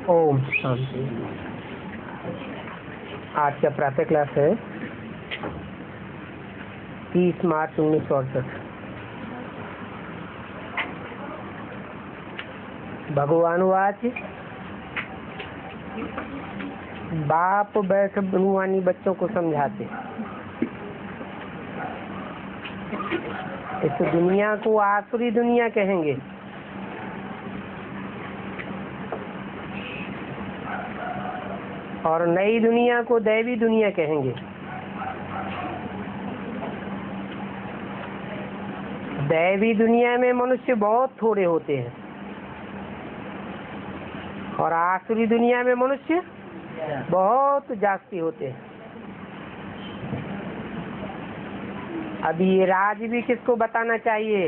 ओम शांति। आज का प्रातः क्लास है 30 मार्च 1968। भगवान वाच बाप बैठ ब्रह्मवाणी बच्चों को समझाते। इस दुनिया को आसुरी दुनिया कहेंगे। और नई दुनिया को दैवी दुनिया कहेंगे। दैवी दुनिया में मनुष्य बहुत थोड़े होते हैं और आसुरी दुनिया में मनुष्य बहुत जास्ती होते हैं। अभी ये राज भी किसको बताना चाहिए?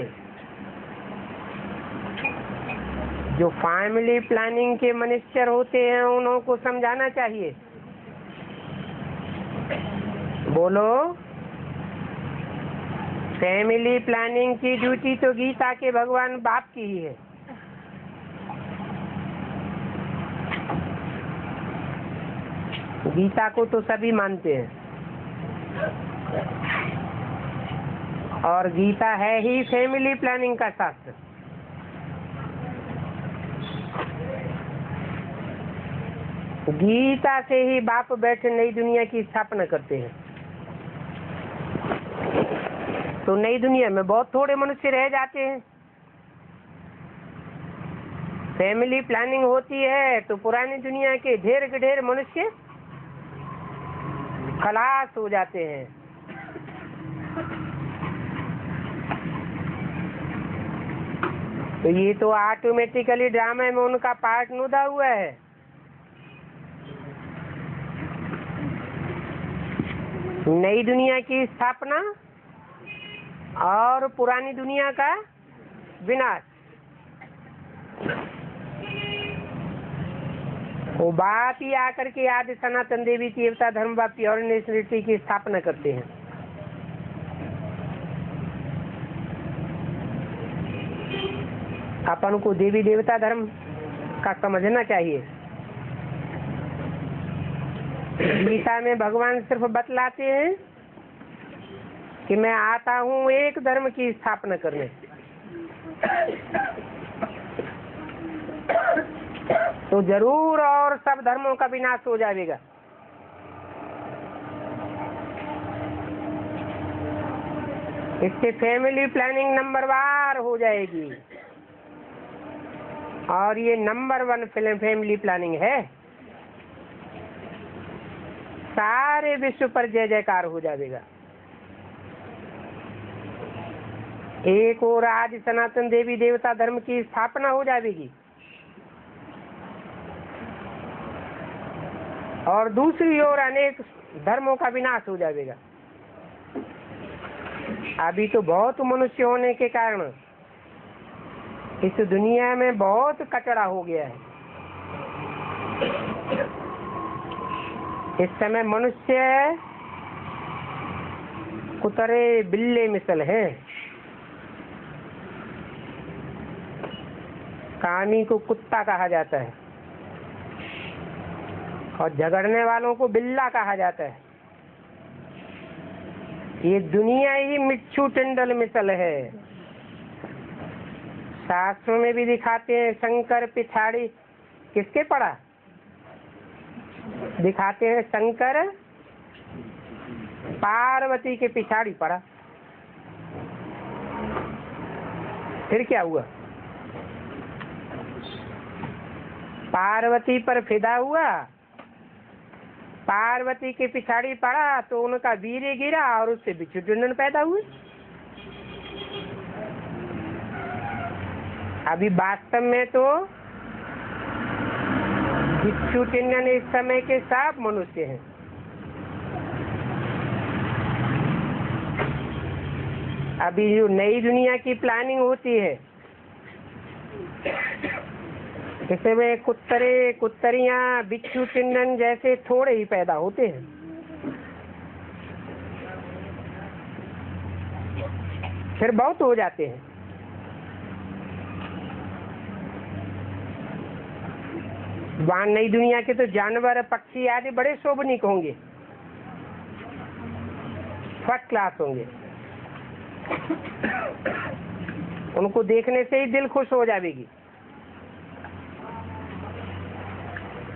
जो फैमिली प्लानिंग के मिनिस्टर होते हैं उन्हों को समझाना चाहिए। बोलो, फैमिली प्लानिंग की ड्यूटी तो गीता के भगवान बाप की ही है। गीता को तो सभी मानते हैं और गीता है ही फैमिली प्लानिंग का शास्त्र। गीता से ही बाप बैठे नई दुनिया की स्थापना करते हैं। तो नई दुनिया में बहुत थोड़े मनुष्य रह जाते हैं। फैमिली प्लानिंग होती है तो पुरानी दुनिया के ढेर के ढेर मनुष्य खलास हो जाते हैं। तो ये तो ऑटोमेटिकली ड्रामा में उनका पार्ट नुदा हुआ है। नई दुनिया की स्थापना और पुरानी दुनिया का विनाश। वो बाप ही आकर के आदि सनातन देवी देवता धर्म व प्योर नेशनलिटी की स्थापना करते हैं। अपन को देवी देवता धर्म का समझना चाहिए। गीता में भगवान सिर्फ बतलाते हैं कि मैं आता हूँ एक धर्म की स्थापना करने। तो जरूर और सब धर्मों का विनाश हो जाएगा। इससे फैमिली प्लानिंग नंबरवार हो जाएगी और ये नंबर 1 फैमिली प्लानिंग है। सारे विश्व पर जय जयकार हो जाएगा। एक और आदि सनातन देवी देवता धर्म की स्थापना हो जाएगी और दूसरी ओर अनेक धर्मों का विनाश हो जाएगा। अभी तो बहुत मनुष्य होने के कारण इस दुनिया में बहुत कचरा हो गया है। इस समय मनुष्य कुतरे बिल्ले मिसल है। कामी को कुत्ता कहा जाता है और झगड़ने वालों को बिल्ला कहा जाता है। ये दुनिया ही मिच्छू टिंडल मिसल है। शास्त्रों में भी दिखाते हैं शंकर पिछाड़ी किसके पड़ा? दिखाते हैं शंकर पार्वती के पिछाड़ी पड़ा। फिर क्या हुआ? पार्वती पर फिदा हुआ, पार्वती के पिछाड़ी पड़ा तो उनका वीर्य गिरा और उससे बिच्छू टिंडन पैदा हुए। अभी वास्तव में तो बिच्छू टिंडन इस समय के सब मनुष्य हैं। अभी जो नई दुनिया की प्लानिंग होती है इसमें कुत्तरे कुत्तरियां बिच्छू टिंडन जैसे थोड़े ही पैदा होते हैं। फिर बहुत हो जाते हैं। वहाँ नई दुनिया के तो जानवर पक्षी आदि बड़े शोभनीक होंगे, फर्स्ट क्लास होंगे, उनको देखने से ही दिल खुश हो जाएगी।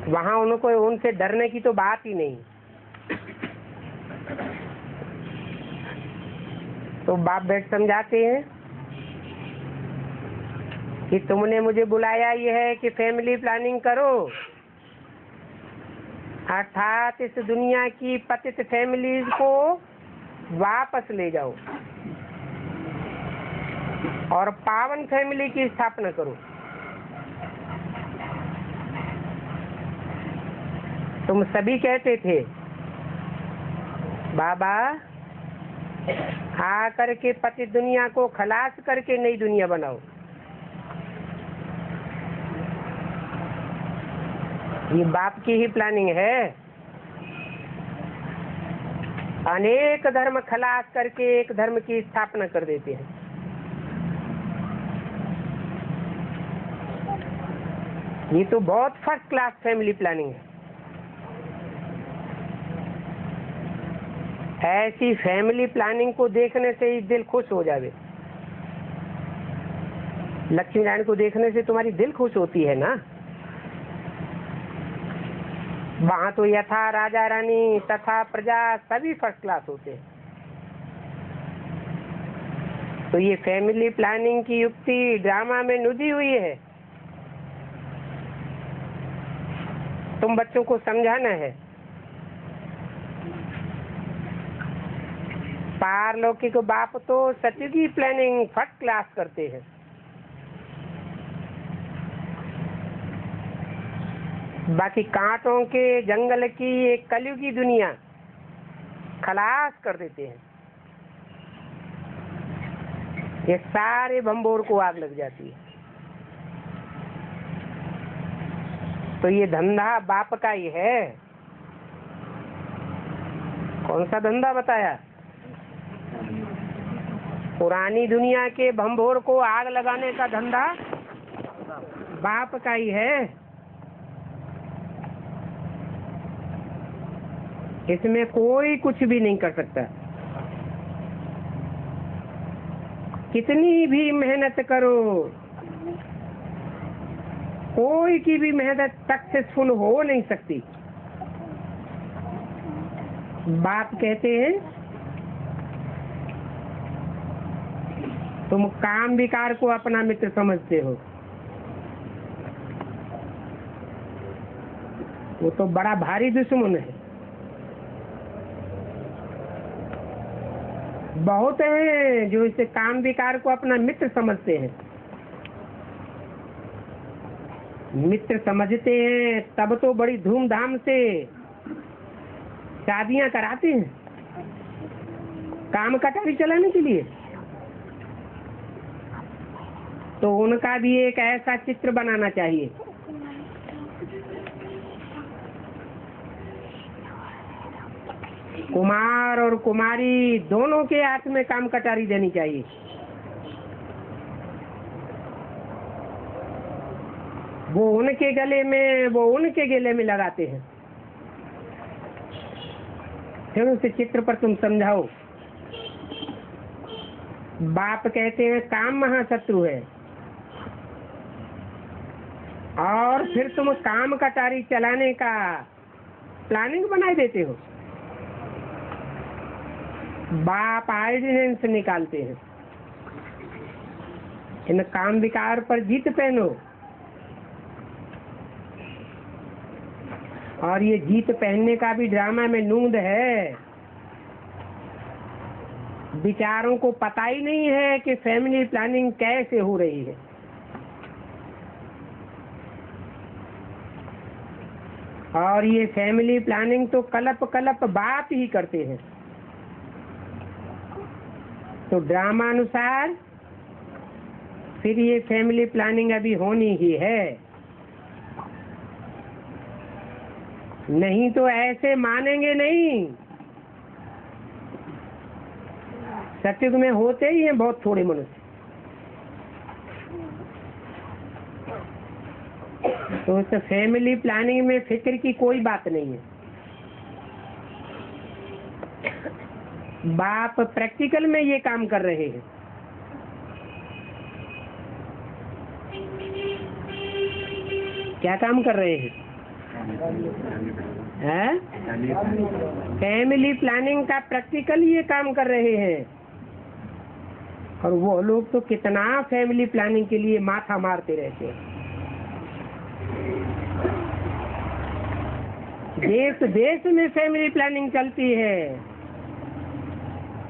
वहाँ उनको उनसे डरने की तो बात ही नहीं। तो बाप बेट समझाते हैं कि तुमने मुझे बुलाया ये है कि फैमिली प्लानिंग करो, अर्थात इस दुनिया की पतित फैमिलीज को वापस ले जाओ और पावन फैमिली की स्थापना करो। तुम सभी कहते थे बाबा आकर के पतित दुनिया को खलास करके नई दुनिया बनाओ। ये बाप की ही प्लानिंग है। अनेक धर्म खलास करके एक धर्म की स्थापना कर देते हैं। ये तो बहुत फर्स्ट क्लास फैमिली प्लानिंग है। ऐसी फैमिली प्लानिंग को देखने से ही दिल खुश हो जावे। लक्ष्मी नारायण को देखने से तुम्हारी दिल खुश होती है ना। वहां तो यथा राजा रानी तथा प्रजा सभी फर्स्ट क्लास होते हैं। तो ये फैमिली प्लानिंग की युक्ति ड्रामा में नुदी हुई है। तुम बच्चों को समझाना है। पारलौकिक बाप तो सत्य की प्लानिंग फर्स्ट क्लास करते हैं। बाकी कांटों के जंगल की एक कलयुगी दुनिया खलास कर देते हैं। ये सारे भंबोर को आग लग जाती है। तो ये धंधा बाप का ही है। कौन सा धंधा बताया? पुरानी दुनिया के भंबोर को आग लगाने का धंधा बाप का ही है। इसमें कोई कुछ भी नहीं कर सकता। कितनी भी मेहनत करो, कोई की भी मेहनत सक्सेसफुल हो नहीं सकती। बाप कहते हैं तुम काम विकार को अपना मित्र समझते हो, वो तो बड़ा भारी दुश्मन है। बहुत हैं जो इसे काम विकार को अपना मित्र समझते हैं। मित्र समझते हैं तब तो बड़ी धूमधाम से शादियां कराते हैं काम कटारी चलाने के लिए। तो उनका भी एक ऐसा चित्र बनाना चाहिए। कुमार और कुमारी दोनों के हाथ में काम कटारी देनी चाहिए। वो उनके गले में, वो उनके गले में लगाते हैं। फिर उस चित्र पर तुम समझाओ। बाप कहते हैं काम महाशत्रु है, और फिर तुम काम कटारी चलाने का प्लानिंग बनाए देते हो। बाप आइडेंस निकालते हैं। इन काम विकार पर जीत पहनो, और ये जीत पहनने का भी ड्रामा में नूंद है। विचारों को पता ही नहीं है कि फैमिली प्लानिंग कैसे हो रही है। और ये फैमिली प्लानिंग तो कलप कलप बाप ही करते हैं। तो ड्रामा अनुसार फिर ये फैमिली प्लानिंग अभी होनी ही है। नहीं तो ऐसे मानेंगे नहीं। सत्युग में होते ही हैं बहुत थोड़े मनुष्य। तो उस फैमिली प्लानिंग में फिक्र की कोई बात नहीं है। बाप प्रैक्टिकल में ये काम कर रहे हैं। क्या काम कर रहे हैं? फैमिली प्लानिंग का प्रैक्टिकल ये काम कर रहे हैं। और वो लोग तो कितना फैमिली प्लानिंग के लिए माथा मारते रहते हैं। देश देश में फैमिली प्लानिंग चलती है,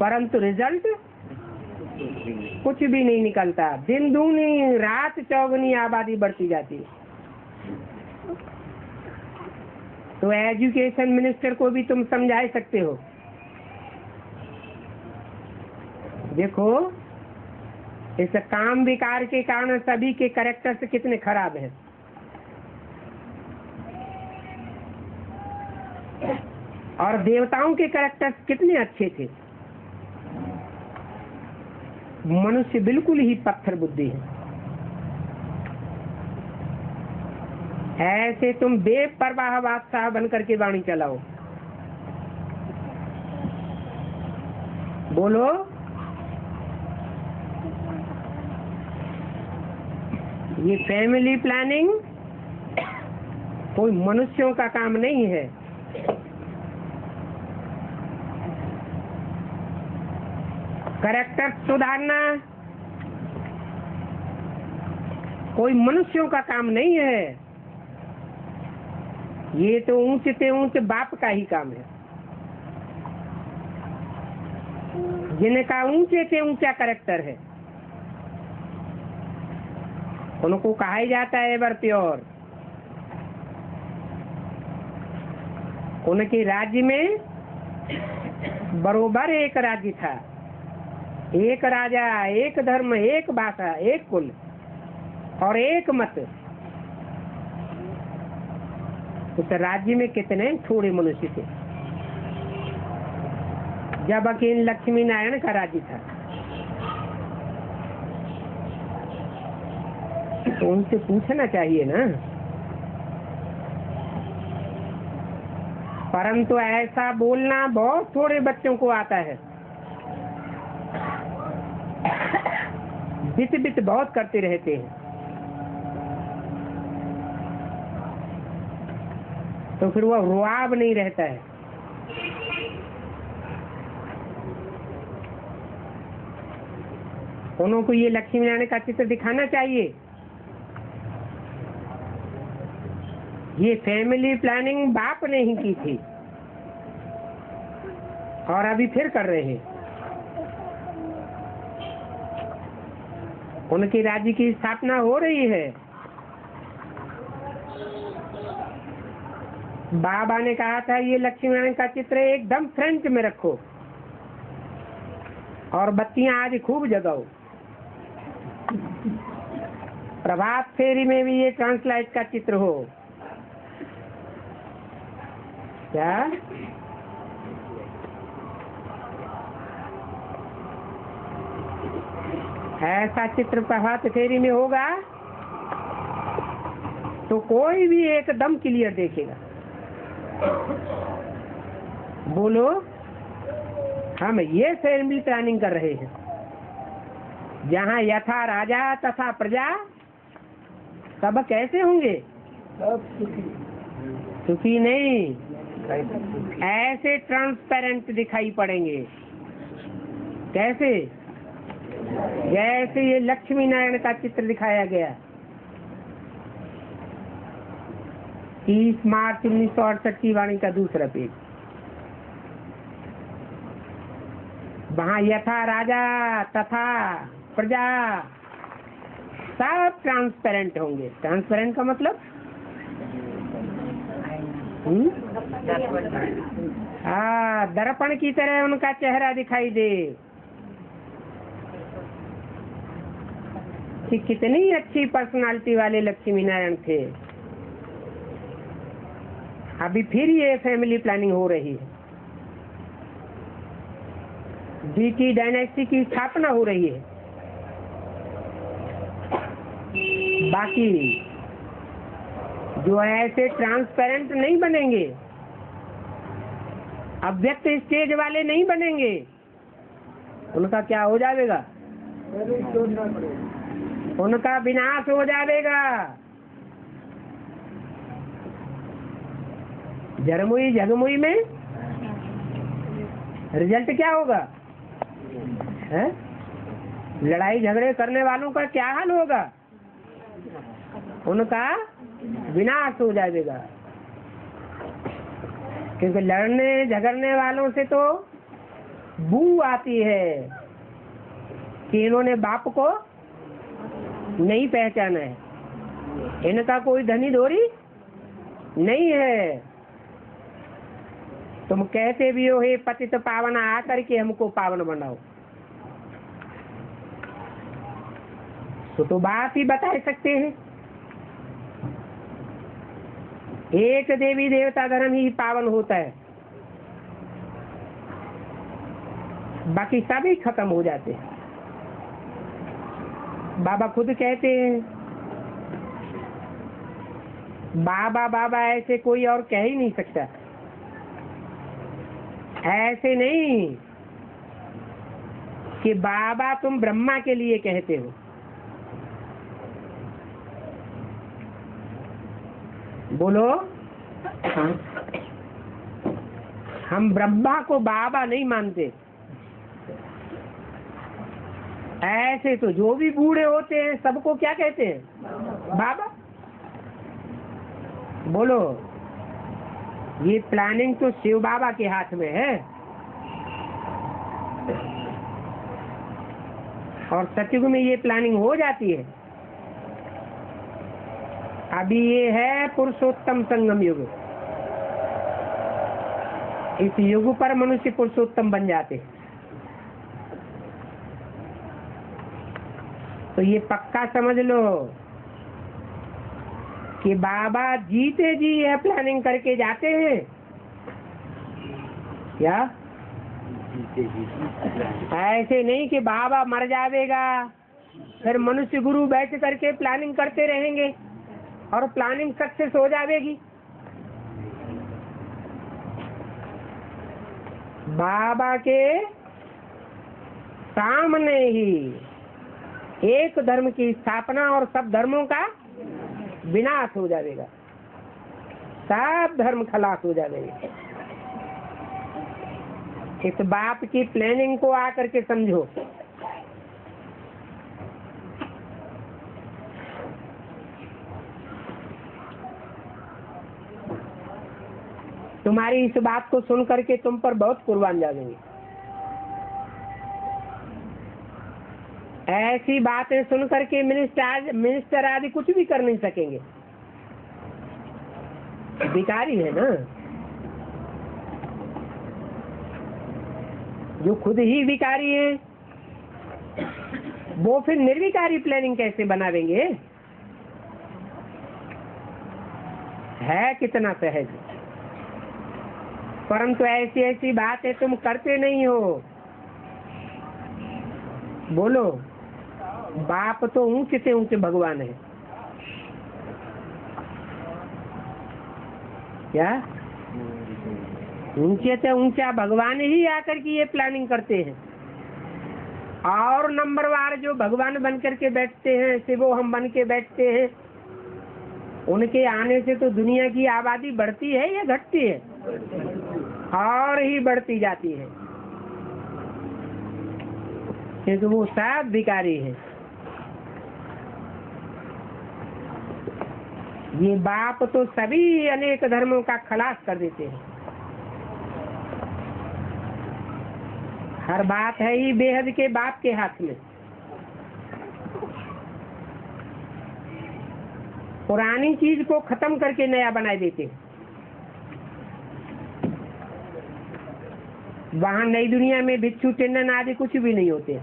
परंतु रिजल्ट कुछ भी नहीं निकलता। दिन दूनी रात चौगुनी आबादी बढ़ती जाती है। तो एजुकेशन मिनिस्टर को भी तुम समझा सकते हो। देखो, इस काम विकार के कारण सभी के कैरेक्टर्स कितने खराब हैं। और देवताओं के कैरेक्टर्स कितने अच्छे थे। मनुष्य बिल्कुल ही पत्थर बुद्धि है। ऐसे तुम बेपरवाह बादशाह बनकर के वाणी चलाओ। बोलो, ये फैमिली प्लानिंग कोई मनुष्यों का काम नहीं है। कैरेक्टर सुधारना कोई मनुष्यों का काम नहीं है। ये तो ऊंचे से ऊंचे बाप का ही काम है, जिनका ऊंचे से ऊंचा कैरेक्टर है। उनको कहा ही जाता है एवर प्योर। उनके राज्य में बरोबर एक राज्य था, एक राजा, एक धर्म, एक भाषा, एक कुल और एक मत। उस राज्य में कितने थोड़े मनुष्य थे, जब अकेले लक्ष्मी नारायण का राज्य था। तो उनसे पूछना चाहिए ना। परंतु ऐसा बोलना बहुत थोड़े बच्चों को आता है। बित बित बहुत करते रहते हैं। तो फिर वह रुआब नहीं रहता है। उनको ये लक्ष्मी नारायण का चित्र दिखाना चाहिए। ये फैमिली प्लानिंग बाप ने ही की थी और अभी फिर कर रहे हैं। उनके राज्य की स्थापना हो रही है। बाबा ने कहा था ये लक्ष्मी नारायण का चित्र एकदम फ्रंट में रखो और बत्तियां आज खूब जगाओ। प्रभात फेरी में भी ये ट्रांसलाइट का चित्र हो। क्या ऐसा चित्र प्रभात फेरी में होगा तो कोई भी एकदम क्लियर देखेगा। बोलो, हम ये फैमिली प्लानिंग कर रहे हैं जहाँ यथा राजा तथा प्रजा सब कैसे होंगे? सुखी नहीं, ऐसे ट्रांसपेरेंट दिखाई पड़ेंगे। कैसे? जैसे ये लक्ष्मी नारायण का चित्र दिखाया गया 30 मार्च 1968 की वाणी का दूसरा पेज। वहाँ यथा राजा तथा प्रजा सब ट्रांसपेरेंट होंगे। ट्रांसपेरेंट का मतलब दर्पण की तरह उनका चेहरा दिखाई दे कि कितनी अच्छी पर्सनालिटी वाले लक्ष्मी नारायण थे। अभी फिर ये फैमिली प्लानिंग हो रही है। जीटी डायनेस्टी की स्थापना हो रही है। बाकी जो ऐसे ट्रांसपेरेंट नहीं बनेंगे, अव्यक्त स्टेज वाले नहीं बनेंगे, उनका क्या हो जाएगा? उनका विनाश हो जाएगा। जरमुई झगमुई में रिजल्ट क्या होगा? है? लड़ाई झगड़े करने वालों का क्या हाल होगा? उनका विनाश हो जाएगा। क्योंकि लड़ने झगड़ने वालों से तो बू आती है कि इन्होंने बाप को नहीं पहचाना है, इनका कोई धनी धोरी नहीं है। तुम कहते भी हो हे पतित पावन आकर के हमको पावन बनाओ, तो बात ही बता सकते हैं। एक देवी देवता धर्म ही पावन होता है, बाकी सभी खत्म हो जाते हैं। बाबा खुद कहते हैं, बाबा बाबा ऐसे कोई और कह ही नहीं सकता। ऐसे नहीं कि बाबा तुम ब्रह्मा के लिए कहते हो, बोलो हम ब्रह्मा को बाबा नहीं मानते। ऐसे तो जो भी बूढ़े होते हैं सबको क्या कहते हैं? बाबा। बोलो ये प्लानिंग तो शिव बाबा के हाथ में है, और सतयुग में ये प्लानिंग हो जाती है। अभी ये है पुरुषोत्तम संगम युग, इस युग पर मनुष्य पुरुषोत्तम बन जाते हैं। तो ये पक्का समझ लो कि बाबा जीते जी यह प्लानिंग करके जाते हैं क्या? ऐसे नहीं कि बाबा मर जाएगा फिर मनुष्य गुरु बैठ करके प्लानिंग करते रहेंगे और प्लानिंग सक्सेस हो जाएगी। बाबा के सामने ही एक धर्म की स्थापना और सब धर्मों का विनाश हो जाएगा, सब धर्म खलास हो जाएंगे। इस बात की प्लानिंग को आकर के समझो। तुम्हारी इस बात को सुन करके तुम पर बहुत कुर्बान जाएंगे। ऐसी बातें सुन करके मिनिस्टर आदि कुछ भी कर नहीं सकेंगे, भिखारी है ना। जो खुद ही भिखारी है वो फिर निर्विकारी प्लानिंग कैसे बनावेंगे? है कितना सहज, परंतु ऐसी ऐसी बातें तुम करते नहीं हो। बोलो बाप तो ऊंचे से ऊंचे भगवान है क्या? ऊंचे से ऊंचा भगवान ही आकर के ये प्लानिंग करते हैं। और नंबरवार जो भगवान बन करके बैठते हैं, शिवो हम बन के बैठते हैं, उनके आने से तो दुनिया की आबादी बढ़ती है या घटती है? और ही बढ़ती जाती है, क्योंकि वो सब भिखारी है। ये बाप तो सभी अनेक धर्मों का खलास कर देते हैं। हर बात है ही बेहद के बाप के हाथ में। पुरानी चीज को खत्म करके नया बना देते हैं। वहाँ नई दुनिया में भिक्षु टंडन आदि कुछ भी नहीं होते।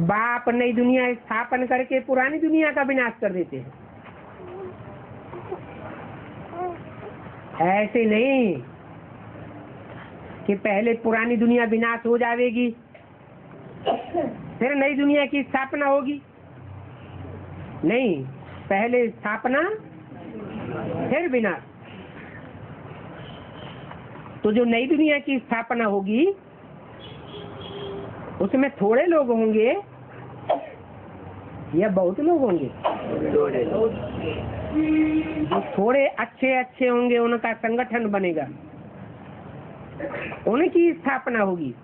बाप नई दुनिया स्थापन करके पुरानी दुनिया का विनाश कर देते हैं। ऐसे नहीं कि पहले पुरानी दुनिया विनाश हो जाएगी फिर नई दुनिया की स्थापना होगी। नहीं, पहले स्थापना फिर विनाश। तो जो नई दुनिया की स्थापना होगी उसमें थोड़े लोग होंगे या बहुत लोग होंगे? जो थोड़े अच्छे अच्छे होंगे उनका संगठन बनेगा, उनकी स्थापना होगी।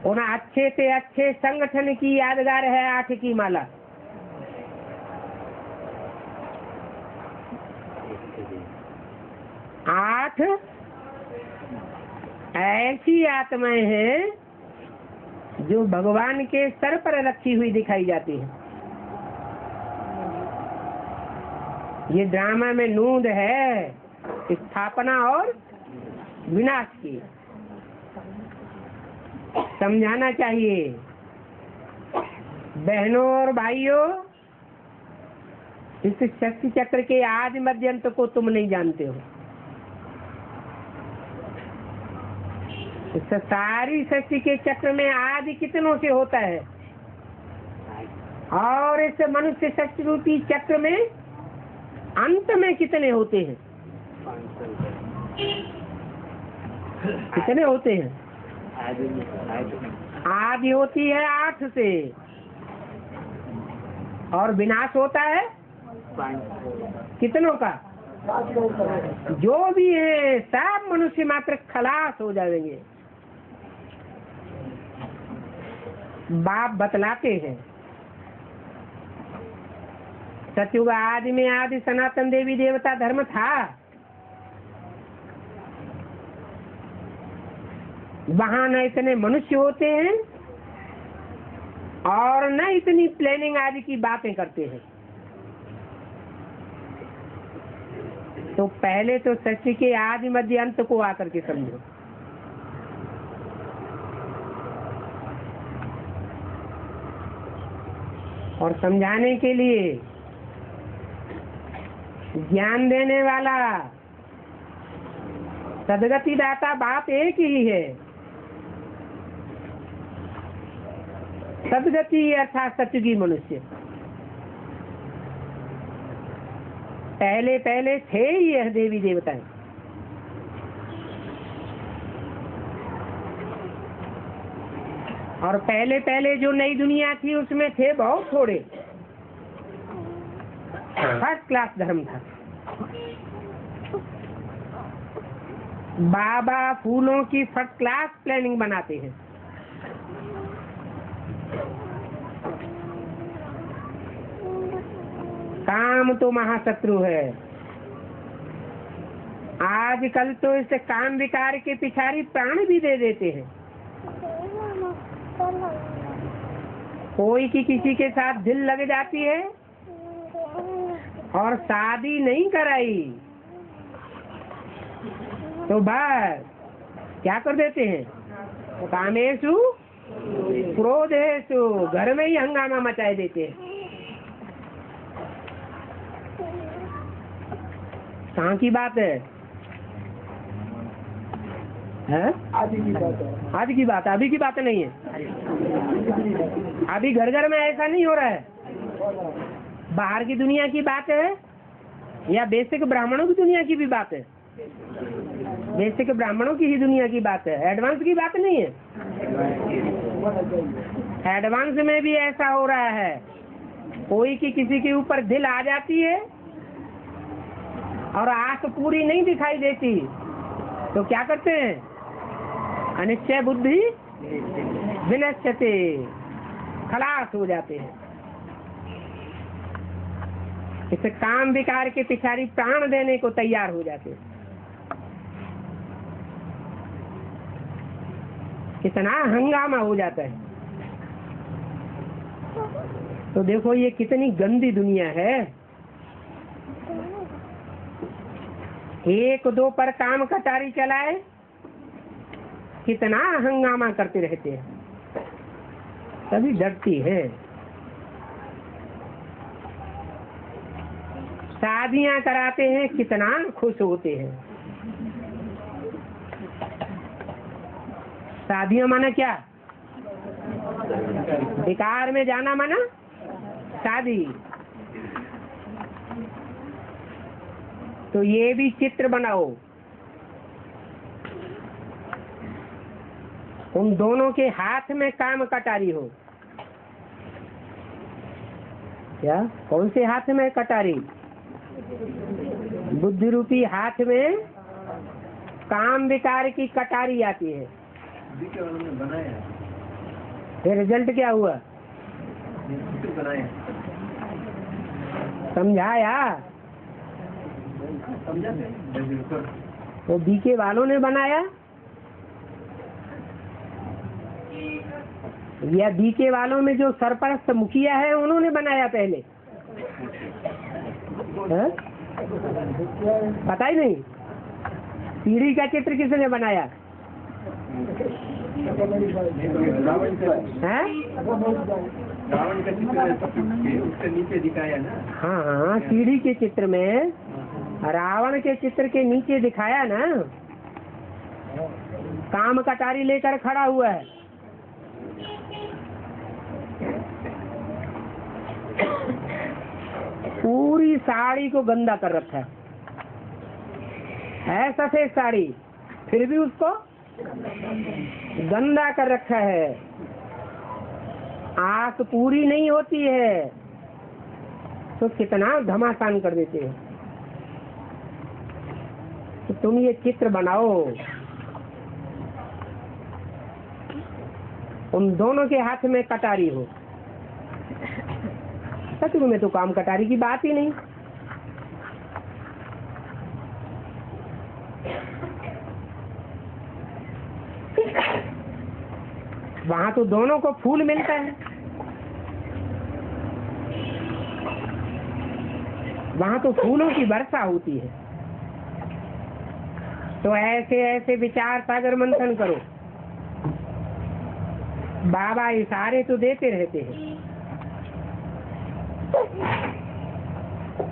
उन अच्छे से अच्छे संगठन की यादगार है 8 की माला। आठ ऐसी आत्माएं हैं जो भगवान के सर पर रखी हुई दिखाई जाती है। ये ड्रामा में नूंद है स्थापना और विनाश की। समझाना चाहिए बहनों और भाइयों, इस शक्ति चक्र के आदि मध्य अंत को तुम नहीं जानते हो। इस सारी शक्ति के चक्र में आदि कितनों से होता है और इस मनुष्य शक्ति रूपी चक्र में अंत में कितने होते हैं? कितने होते हैं? आदि होती है 8 से और विनाश होता है कितनों का? जो भी है सब मनुष्य मात्र खलास हो जाएंगे। बाप बतलाते हैं सतयुग आदि में आदि सनातन देवी देवता धर्म था, वहां न इतने मनुष्य होते हैं और न इतनी प्लानिंग आदि की बातें करते हैं। तो पहले तो सृष्टि के आदि मध्य अंत को आकर के समझो। और समझाने के लिए ज्ञान देने वाला सदगति दाता बाप एक ही है। सदगति अर्थात सतयुगी मनुष्य पहले पहले थे ही यह देवी देवताएं। और पहले पहले जो नई दुनिया थी उसमें थे बहुत थोड़े। फर्स्ट क्लास धर्म था। बाबा फूलों की फर्स्ट क्लास प्लानिंग बनाते हैं। काम तो महाशत्रु है। आजकल तो इस काम विकार के पिछाड़ी प्राण भी दे देते हैं। कोई की किसी के साथ दिल लग जाती है और शादी नहीं कराई तो बस क्या कर देते हैं? कामेशु क्रोधेशु, घर में ही हंगामा मचाए देते हैं। कहाँ की बात है? आज की बात है। आज की बात, अभी की बात नहीं है। अभी घर घर में ऐसा नहीं हो रहा है। बाहर की दुनिया की बात है या बेसिक ब्राह्मणों की दुनिया की भी बात है? बेसिक ब्राह्मणों की ही दुनिया की बात है, एडवांस की बात नहीं है। एडवांस में भी ऐसा हो रहा है, कोई की किसी के ऊपर दिल आ जाती है और आंख पूरी नहीं दिखाई देती तो क्या करते हैं? अनिश्चय बुद्धि विनश्यते, खलास हो जाते हैं। इस काम विकार के पिछाड़ी प्राण देने को तैयार हो जाते हैं। कितना हंगामा हो जाता है। तो देखो ये कितनी गंदी दुनिया है। एक दो पर काम कटारी चलाए, कितना हंगामा करते रहते हैं, तभी डरती है। शादियां कराते हैं, कितना खुश होते हैं। शादियां माना क्या? विकार में जाना माना शादी। तो ये भी चित्र बनाओ, उन दोनों के हाथ में काम कटारी हो। क्या? कौन से हाथ में कटारी? बुद्धि रूपी हाथ में काम विकार की कटारी आती है। फिर रिजल्ट क्या हुआ? समझाया? वो बीके वालों ने बनाया या बीके वालों में जो सरपरस्त मुखिया है उन्होंने बनाया पहले? है? पता ही नहीं। सीढ़ी का चित्र किसने बनाया है? रावण का चित्र उसके नीचे दिखाया ना। हाँ हाँ, सीढ़ी के चित्र में रावण के चित्र के नीचे दिखाया ना, काम कटारी लेकर खड़ा हुआ है। पूरी साड़ी को गंदा कर रखा है सफेद साड़ी, फिर भी उसको गंदा कर रखा है। आंख पूरी नहीं होती है तो कितना घमासान कर देते हैं। तो तुम ये चित्र बनाओ, उन दोनों के हाथ में कटारी हो। सतगुरु में तो काम कटारी की बात ही नहीं। वहां तो दोनों को फूल मिलता है, वहां तो फूलों की वर्षा होती है। तो ऐसे ऐसे विचार सागर मंथन करो। बाबा इशारे तो देते रहते हैं,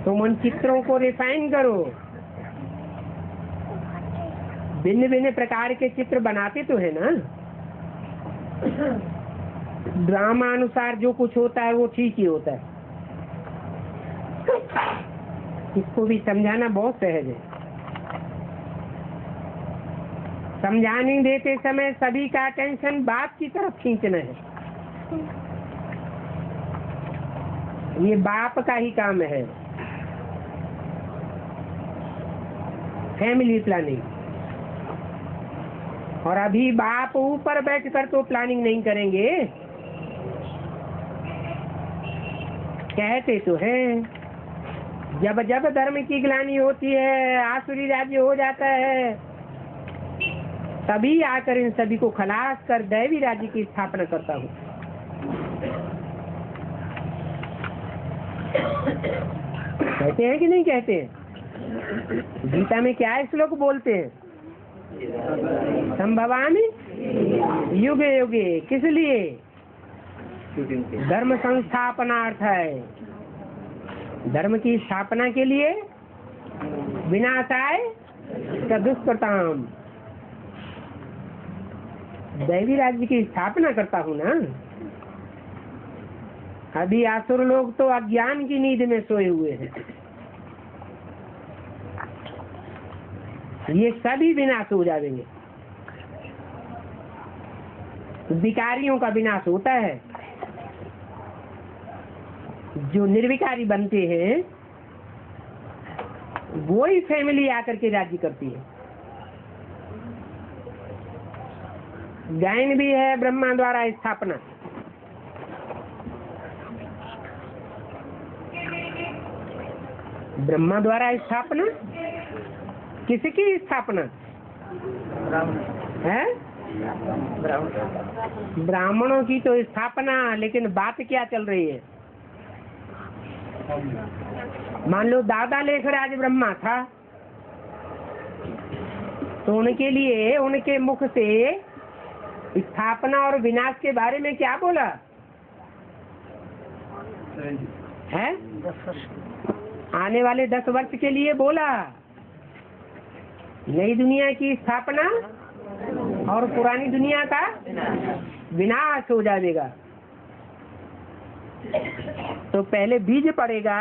तुम उन चित्रों को रिफाइन करो। भिन्न भिन्न प्रकार के चित्र बनाते तो है ना। ड्रामा अनुसार जो कुछ होता है वो ठीक ही होता है। इसको भी समझाना बहुत सहज है। समझाने देते समय सभी का अटेंशन बात की तरफ खींचना है। ये बाप का ही काम है, फैमिली प्लानिंग। और अभी बाप ऊपर बैठकर तो प्लानिंग नहीं करेंगे, कहते तो हैं जब जब धर्म की ग्लानि होती है, आसुरी राज्य हो जाता है, तभी आकर इन सभी को खलास कर दैवी राज्य की स्थापना करता हूँ। कहते हैं कि नहीं कहते हैं? गीता में क्या श्लोक बोलते हैं? संभवामि युगे युगे। किस लिए? धर्म संस्थापनार्थ है। धर्म की स्थापना के लिए। विनाशाय च दुष्कृताम। दैवी राज्य की स्थापना करता हूँ ना। अभी आसुर लोग तो अज्ञान की नींद में सोए हुए हैं। ये सभी विनाश हो जाएंगे। विकारियों का विनाश होता है, जो निर्विकारी बनते हैं वो ही फैमिली आकर के राज्य करती है। गायन भी है ब्रह्मा द्वारा स्थापना। ब्रह्मा द्वारा स्थापना। किसकी स्थापना है? ब्राह्मणों की तो स्थापना। लेकिन बात क्या चल रही है? मान लो दादा लेखराज ब्रह्मा था, तो उनके लिए उनके मुख से स्थापना और विनाश के बारे में क्या बोला है? आने वाले 10 वर्ष के लिए बोला। नई दुनिया की स्थापना और पुरानी दुनिया का विनाश हो जाएगा। तो पहले बीज पड़ेगा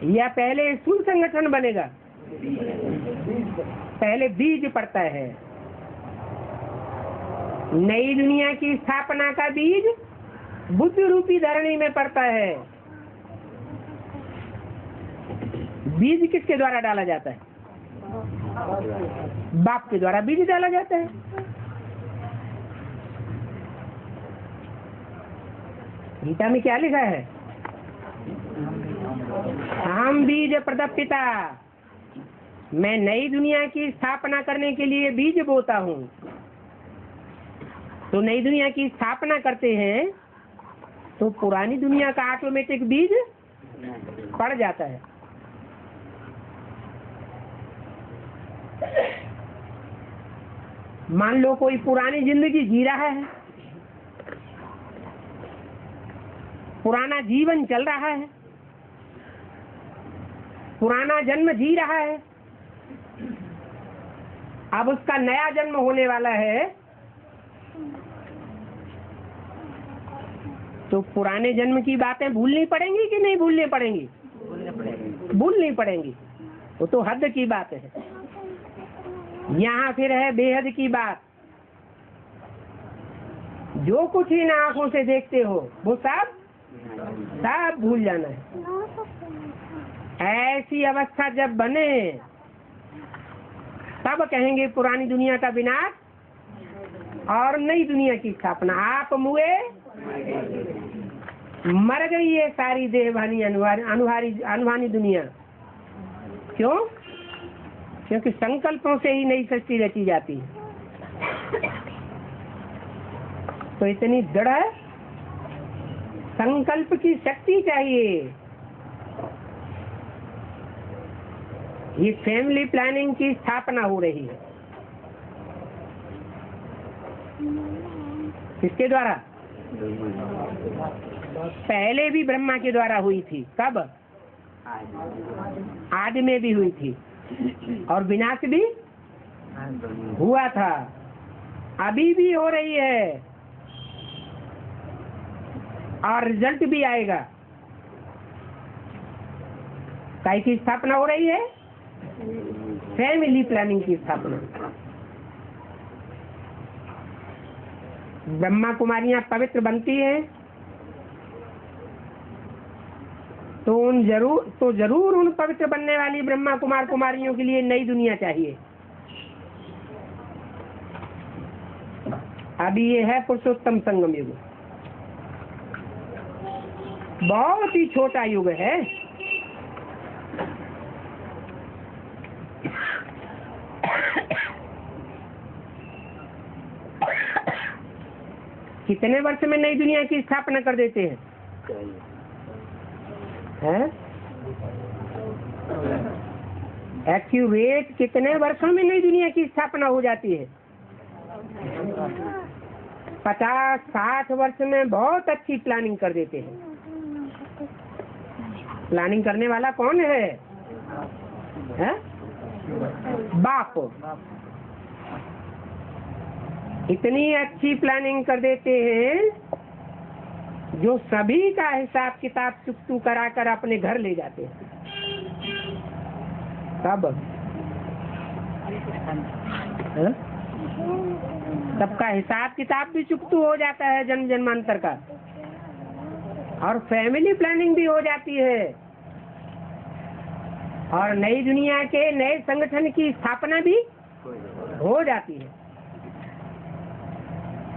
या पहले स्थूल संगठन बनेगा? पहले बीज पड़ता है। नई दुनिया की स्थापना का बीज बुद्ध रूपी धरणी में पड़ता है। बीज किसके द्वारा डाला जाता है? बाप के द्वारा बीज डाला जाता है। गीता में क्या लिखा है? हम बीज प्रदपिता, मैं नई दुनिया की स्थापना करने के लिए बीज बोता हूँ। तो नई दुनिया की स्थापना करते हैं तो पुरानी दुनिया का ऑटोमेटिक बीज पड़ जाता है। मान लो कोई पुरानी जिंदगी जी रहा है, पुराना जीवन चल रहा है, पुराना जन्म जी रहा है, अब उसका नया जन्म होने वाला है, तो पुराने जन्म की बातें भूलनी पड़ेंगी कि नहीं भूलनी पड़ेंगी? भूलनी पड़ेंगी। वो तो हद की बात है। यहाँ फिर है बेहद की बात। जो कुछ इन आंखों से देखते हो वो सब भूल जाना है। ऐसी अवस्था जब बने तब कहेंगे पुरानी दुनिया का विनाश और नई दुनिया की स्थापना। आप मुए मर गई है सारी देहभानी अनुहानी दुनिया। क्यों? क्योंकि संकल्पों से ही नई सृष्टि रची जाती है। तो इतनी दृढ़ संकल्प की शक्ति चाहिए। ये फैमिली प्लानिंग की स्थापना हो रही है। किसके द्वारा? पहले भी ब्रह्मा के द्वारा हुई थी। कब? आदि में भी हुई थी और विनाश भी हुआ था, अभी भी हो रही है और रिजल्ट भी आएगा। काय की स्थापना हो रही है? फैमिली प्लानिंग की स्थापना। ब्रह्मा कुमारियां पवित्र बनती हैं तो जरूर उन पवित्र बनने वाली ब्रह्मा कुमार कुमारियों के लिए नई दुनिया चाहिए। अभी ये है पुरुषोत्तम संगम युग, बहुत ही छोटा युग है। कितने वर्ष में नई दुनिया की स्थापना कर देते हैं? एक्यूरेट कितने वर्षों में नई दुनिया की स्थापना हो जाती है? 50-60 वर्ष में बहुत अच्छी प्लानिंग कर देते हैं। प्लानिंग करने वाला कौन है? बाप। इतनी अच्छी प्लानिंग कर देते हैं जो सभी का हिसाब किताब चुकतू करा कर अपने घर ले जाते हैं। कब? सबका हिसाब किताब भी चुकतू हो जाता है जन्म जन्मांतर का, और फैमिली प्लानिंग भी हो जाती है, और नई दुनिया के नए संगठन की स्थापना भी हो जाती है।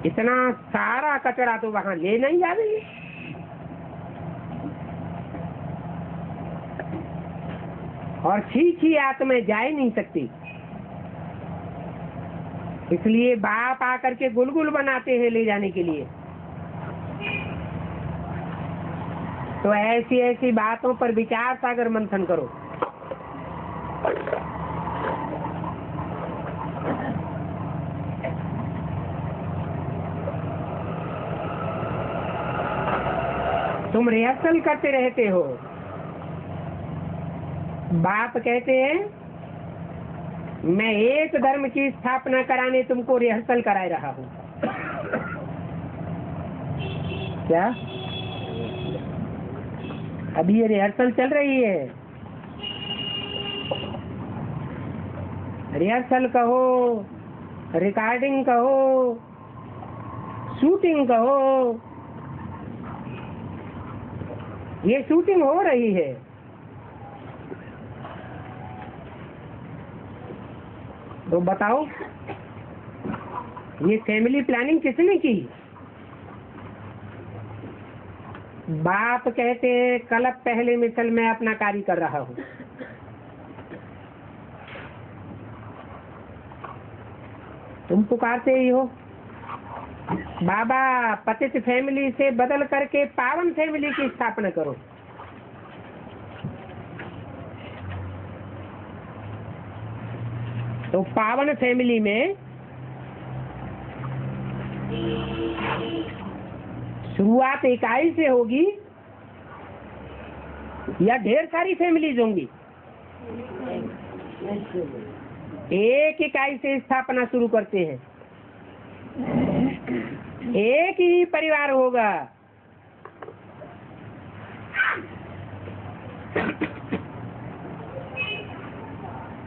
इतना सारा कचरा तो वहां ले नहीं जा रही है। और छी आत्माएं जा ही नहीं सकती, इसलिए बाप आकर के गुलगुल बनाते हैं ले जाने के लिए। तो ऐसी ऐसी बातों पर विचार सागर मंथन करो। तुम रिहर्सल करते रहते हो। बाप कहते हैं मैं एक धर्म की स्थापना कराने तुमको रिहर्सल कराए रहा हूं। क्या? अभी ये रिहर्सल चल रही है। रिहर्सल कहो, रिकॉर्डिंग कहो, शूटिंग कहो, ये शूटिंग हो रही है। तो बताओ ये फैमिली प्लानिंग किसने की? बाप कहते हैं कल पहले मिसल मैं अपना कार्य कर रहा हूँ, तुम पुकारते ही हो बाबा पतित फैमिली से बदल करके पावन फैमिली की स्थापना करो। तो पावन फैमिली में शुरुआत इकाई से होगी या ढेर सारी फैमिलीज होंगी? एक इकाई से स्थापना शुरू करते हैं, एक ही परिवार होगा।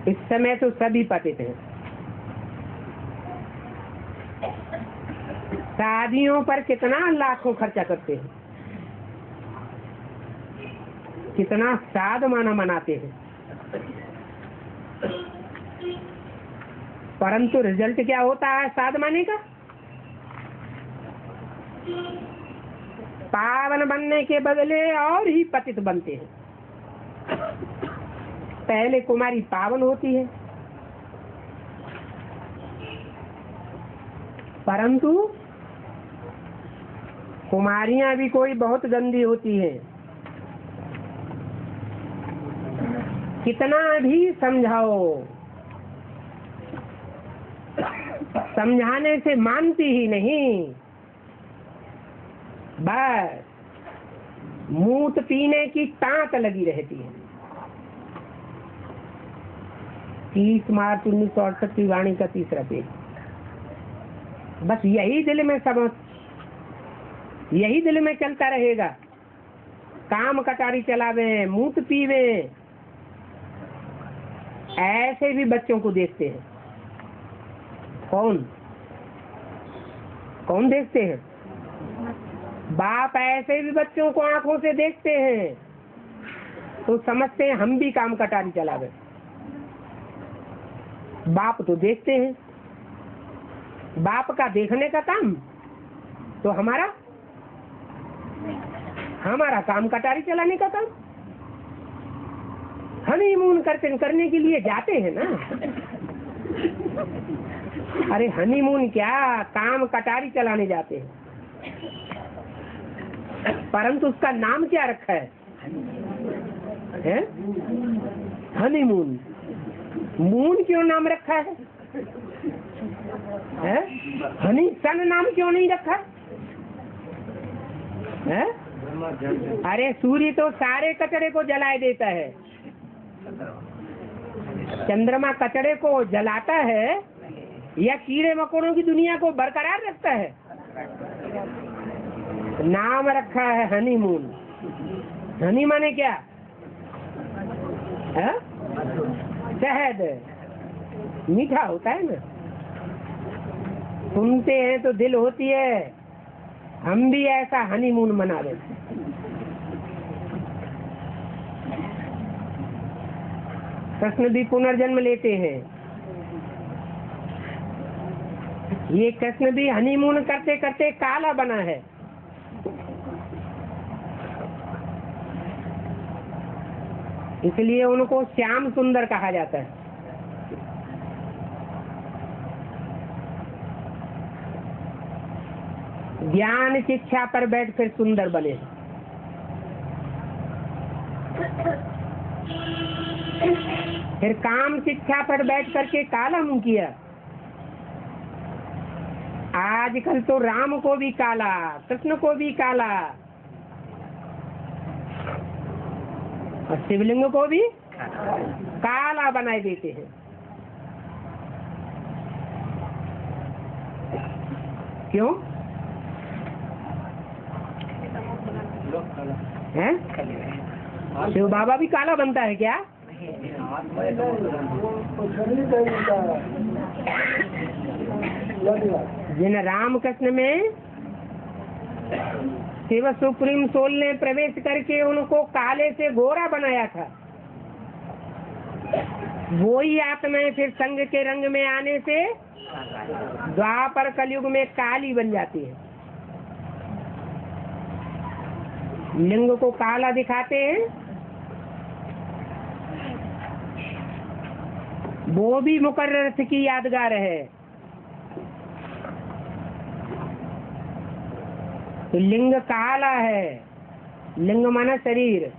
इस समय तो सभी पतित हैं। शादियों पर कितना लाखों खर्चा करते हैं, कितना साद माना मनाते हैं, परंतु रिजल्ट क्या होता है साद माने का? पावन बनने के बदले और ही पतित बनते हैं। पहले कुमारी पावन होती है, परंतु कुमारियां भी कोई बहुत गंदी होती है। कितना भी समझाओ, समझाने से मानती ही नहीं, बस मूत पीने की तांत लगी रहती है। 30 मार्च 1968 की वाणी का 3रा पेज। बस यही दिल में सब, यही दिल में चलता रहेगा। काम कटारी चलावे, मूत पीवे, ऐसे भी बच्चों को देखते हैं। कौन कौन देखते हैं? बाप ऐसे भी बच्चों को आंखों से देखते हैं, तो समझते हैं हम भी काम कटारी चलावे। बाप तो देखते हैं, बाप का देखने का काम तो हमारा काम कटारी चलाने का काम। हनीमून करने के लिए जाते हैं ना। अरे हनीमून क्या, काम कटारी चलाने जाते हैं। परंतु उसका नाम क्या रखा है? हनीमून। मून क्यों नाम रखा है? हनी सन नाम क्यों नहीं रखा है? अरे सूर्य तो सारे कचरे को जलाए देता है, चंद्रमा कचरे को जलाता है या कीड़े मकोड़ों की दुनिया को बरकरार रखता है? नाम रखा है हनीमून। हनी माने क्या है? शहद, मीठा होता है ना। सुनते हैं तो दिल होती है हम भी ऐसा हनीमून मना रहे। कृष्ण भी पुनर्जन्म लेते हैं। ये कृष्ण भी हनीमून करते करते काला बना है। इसलिए उनको श्याम सुंदर कहा जाता है। ज्ञान शिक्षा पर बैठ कर सुंदर बने। फिर काम शिक्षा पर बैठ करके काला मुंह किया। आजकल तो राम को भी काला, कृष्ण को भी काला और शिवलिंग को भी काला बनाए देते हैं। क्यों है? शिव बाबा भी काला बनता है क्या? जिन रामकृष्ण में शिव सुप्रीम सोल ने प्रवेश करके उनको काले से गोरा बनाया था, वो ही आत्माएं फिर संग के रंग में आने से द्वापर कलयुग में काली बन जाती है। लिंग को काला दिखाते हैं, वो भी मुकर्रर की यादगार है। तो लिंग काला है, लिंग माना शरीर,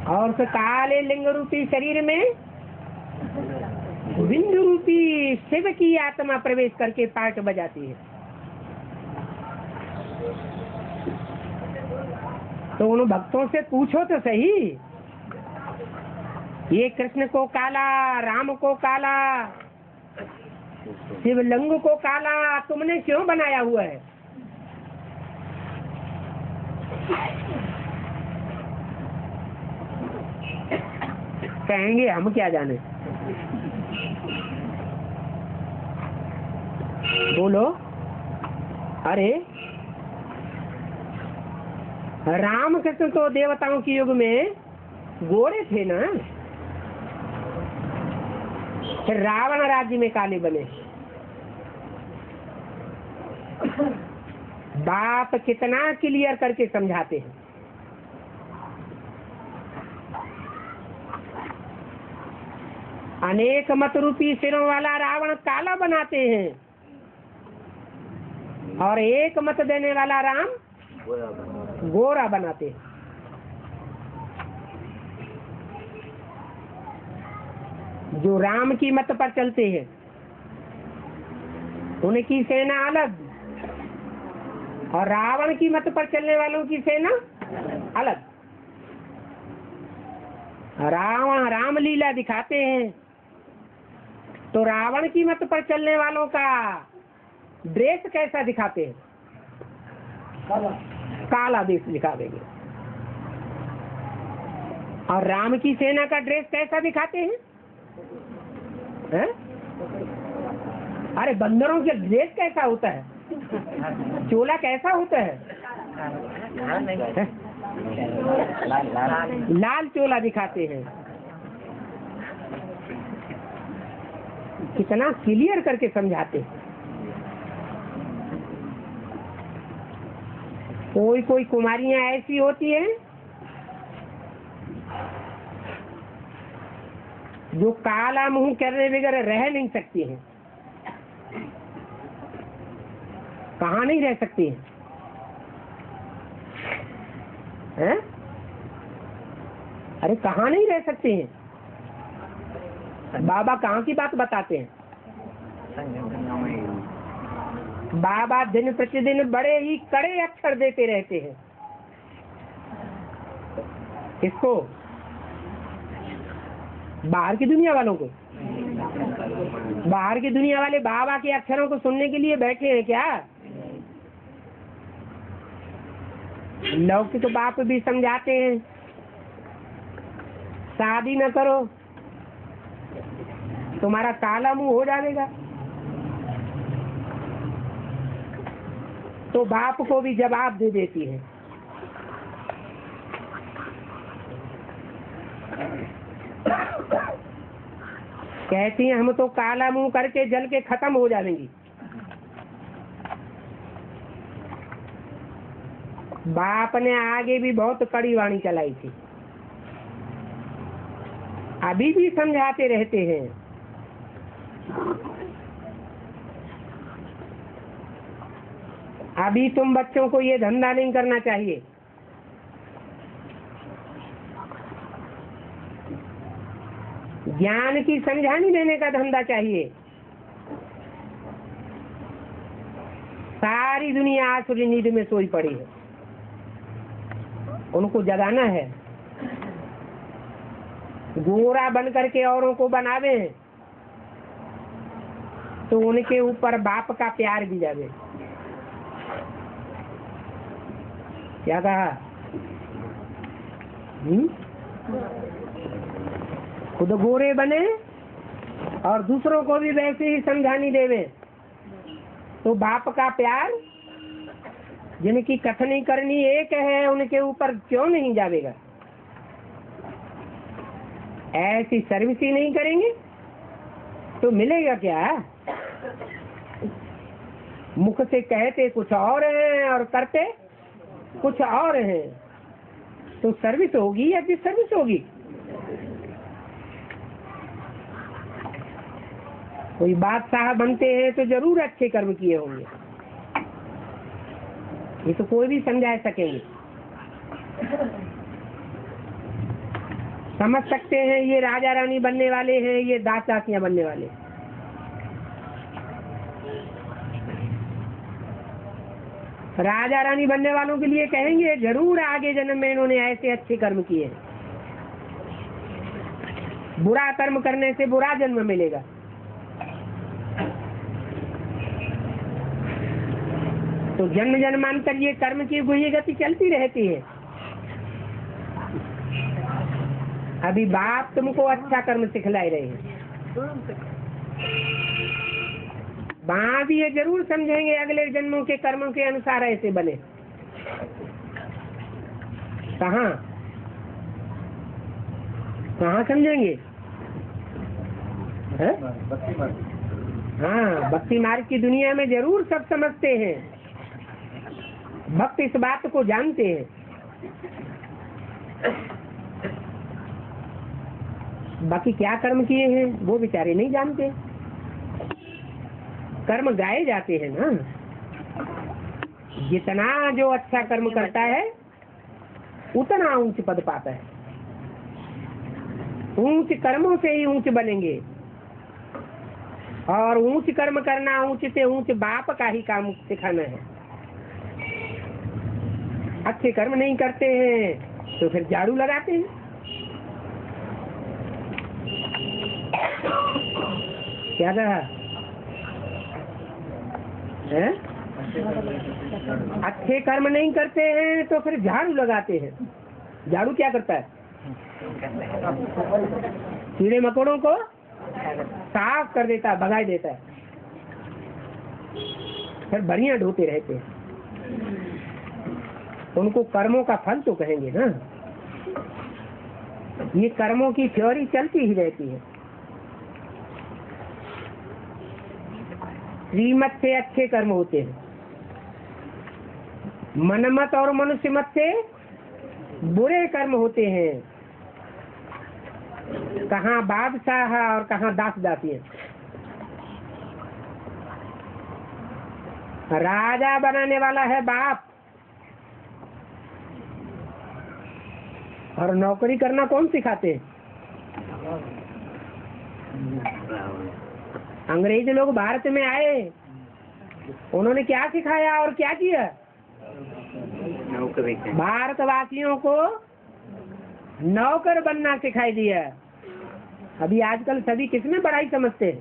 और उस काले लिंग रूपी शरीर में बिंदु रूपी शिव की आत्मा प्रवेश करके पाठ बजाती है। तो उन भक्तों से पूछो तो सही, ये कृष्ण को काला, राम को काला, शिवलिंग को काला तुमने क्यों बनाया हुआ है? कहेंगे हम क्या जाने। बोलो, अरे रामकृष्ण तो देवताओं के युग में गोरे थे ना, फिर रावण राज्य में काले बने। बाप कितना क्लियर करके समझाते हैं। अनेक मत रूपी सिरों वाला रावण काला बनाते हैं, और एक मत देने वाला राम गोरा बनाते हैं। जो राम की मत पर चलते हैं उनकी सेना अलग, और रावण की मत पर चलने वालों की सेना अलग। रावण रामलीला दिखाते हैं, तो रावण की मत पर चलने वालों का ड्रेस कैसा दिखाते हैं? काला ड्रेस दिखा देंगे। और राम की सेना का ड्रेस कैसा दिखाते हैं? अरे बंदरों के ड्रेस कैसा होता है? चोला कैसा होता है? लाल चोला दिखाते हैं। कितना क्लियर करके समझाते हैं। कोई कोई कुमारियां ऐसी होती हैं जो काला मुंह करने बगैर रह नहीं सकती हैं। कहाँ नहीं रह सकती हैं? अरे कहाँ नहीं रह सकते हैं? बाबा कहाँ की बात बताते हैं? बाबा दिन प्रतिदिन बड़े ही कड़े अक्षर देते रहते हैं। किसको? बाहर की दुनिया वालों को। बाहर की दुनिया वाले बाबा के अक्षरों को सुनने के लिए बैठे हैं क्या? लौकिक बाप भी समझाते हैं, शादी न करो तुम्हारा काला मुंह हो जाएगा। तो बाप को भी जवाब दे देती है। कहती हैं हम तो काला मुंह करके जल के खत्म हो जाएंगी। बाप ने आगे भी बहुत कड़ी वाणी चलाई थी, अभी भी समझाते रहते हैं। अभी तुम बच्चों को ये धंधा नहीं करना चाहिए। ज्ञान की समझानी देने का धंधा चाहिए। सारी दुनिया आसुरी नींद में सोई पड़ी है, उनको जगाना है। गोरा बन करके औरों को बनावे तो उनके ऊपर बाप का प्यार भी जावे। क्या कहा? खुद गोरे बने और दूसरों को भी वैसे ही समझानी देवे, तो बाप का प्यार जिनकी कथनी करनी एक है उनके ऊपर क्यों नहीं जावेगा? ऐसी सर्विस ही नहीं करेंगे तो मिलेगा क्या? मुख से कहते कुछ और हैं और करते कुछ और हैं, तो सर्विस होगी या डिसर्विस होगी? कोई बादशाह बनते हैं तो जरूर अच्छे कर्म किए होंगे, ये तो कोई भी समझा सकेंगे, समझ सकते हैं ये राजा रानी बनने वाले हैं, ये दास दासियां बनने वाले। राजा रानी बनने वालों के लिए कहेंगे जरूर आगे जन्म में इन्होंने ऐसे अच्छे कर्म किए हैं, बुरा कर्म करने से बुरा जन्म मिलेगा। तो जन्म जन्मांतर ये कर्म की गुही गति चलती रहती है। अभी बाप तुमको अच्छा कर्म सिखला रहे हैं, वहाँ भी ये जरूर समझेंगे अगले जन्मों के कर्मों के अनुसार ऐसे बने। कहाँ कहाँ समझेंगे? हाँ, भक्ति मार्ग की दुनिया में जरूर सब समझते हैं, भक्त इस बात को जानते हैं। बाकी क्या कर्म किए हैं वो बेचारे नहीं जानते। कर्म गाए जाते हैं ना, जितना जो अच्छा कर्म करता है उतना ऊंच पद पाता है। ऊंच कर्मों से ही ऊंच बनेंगे, और ऊंच कर्म करना, ऊंच से ऊंच बाप का ही काम सिखाना है। अच्छे कर्म नहीं करते हैं तो फिर झाड़ू लगाते हैं। क्या कहा है? अच्छे कर्म नहीं करते हैं तो फिर झाड़ू लगाते हैं। झाड़ू क्या करता है? कीड़े मकोड़ों को साफ कर देता है, भगाई देता है, फिर बढ़िया ढोते रहते हैं। उनको कर्मों का फल तो कहेंगे ना। ये कर्मों की थ्योरी चलती ही रहती है। श्रीमत से अच्छे कर्म होते हैं, मनमत और मनुष्य मत से बुरे कर्म होते हैं। कहाँ बादशाह और कहाँ दास दासी। राजा बनाने वाला है बाप, और नौकरी करना कौन सिखाते हैं? अंग्रेज लोग भारत में आए, उन्होंने क्या सिखाया और क्या किया? भारतवासियों को नौकर बनना सिखाई दिया। अभी आजकल सभी किसमें बड़ाई समझते हैं?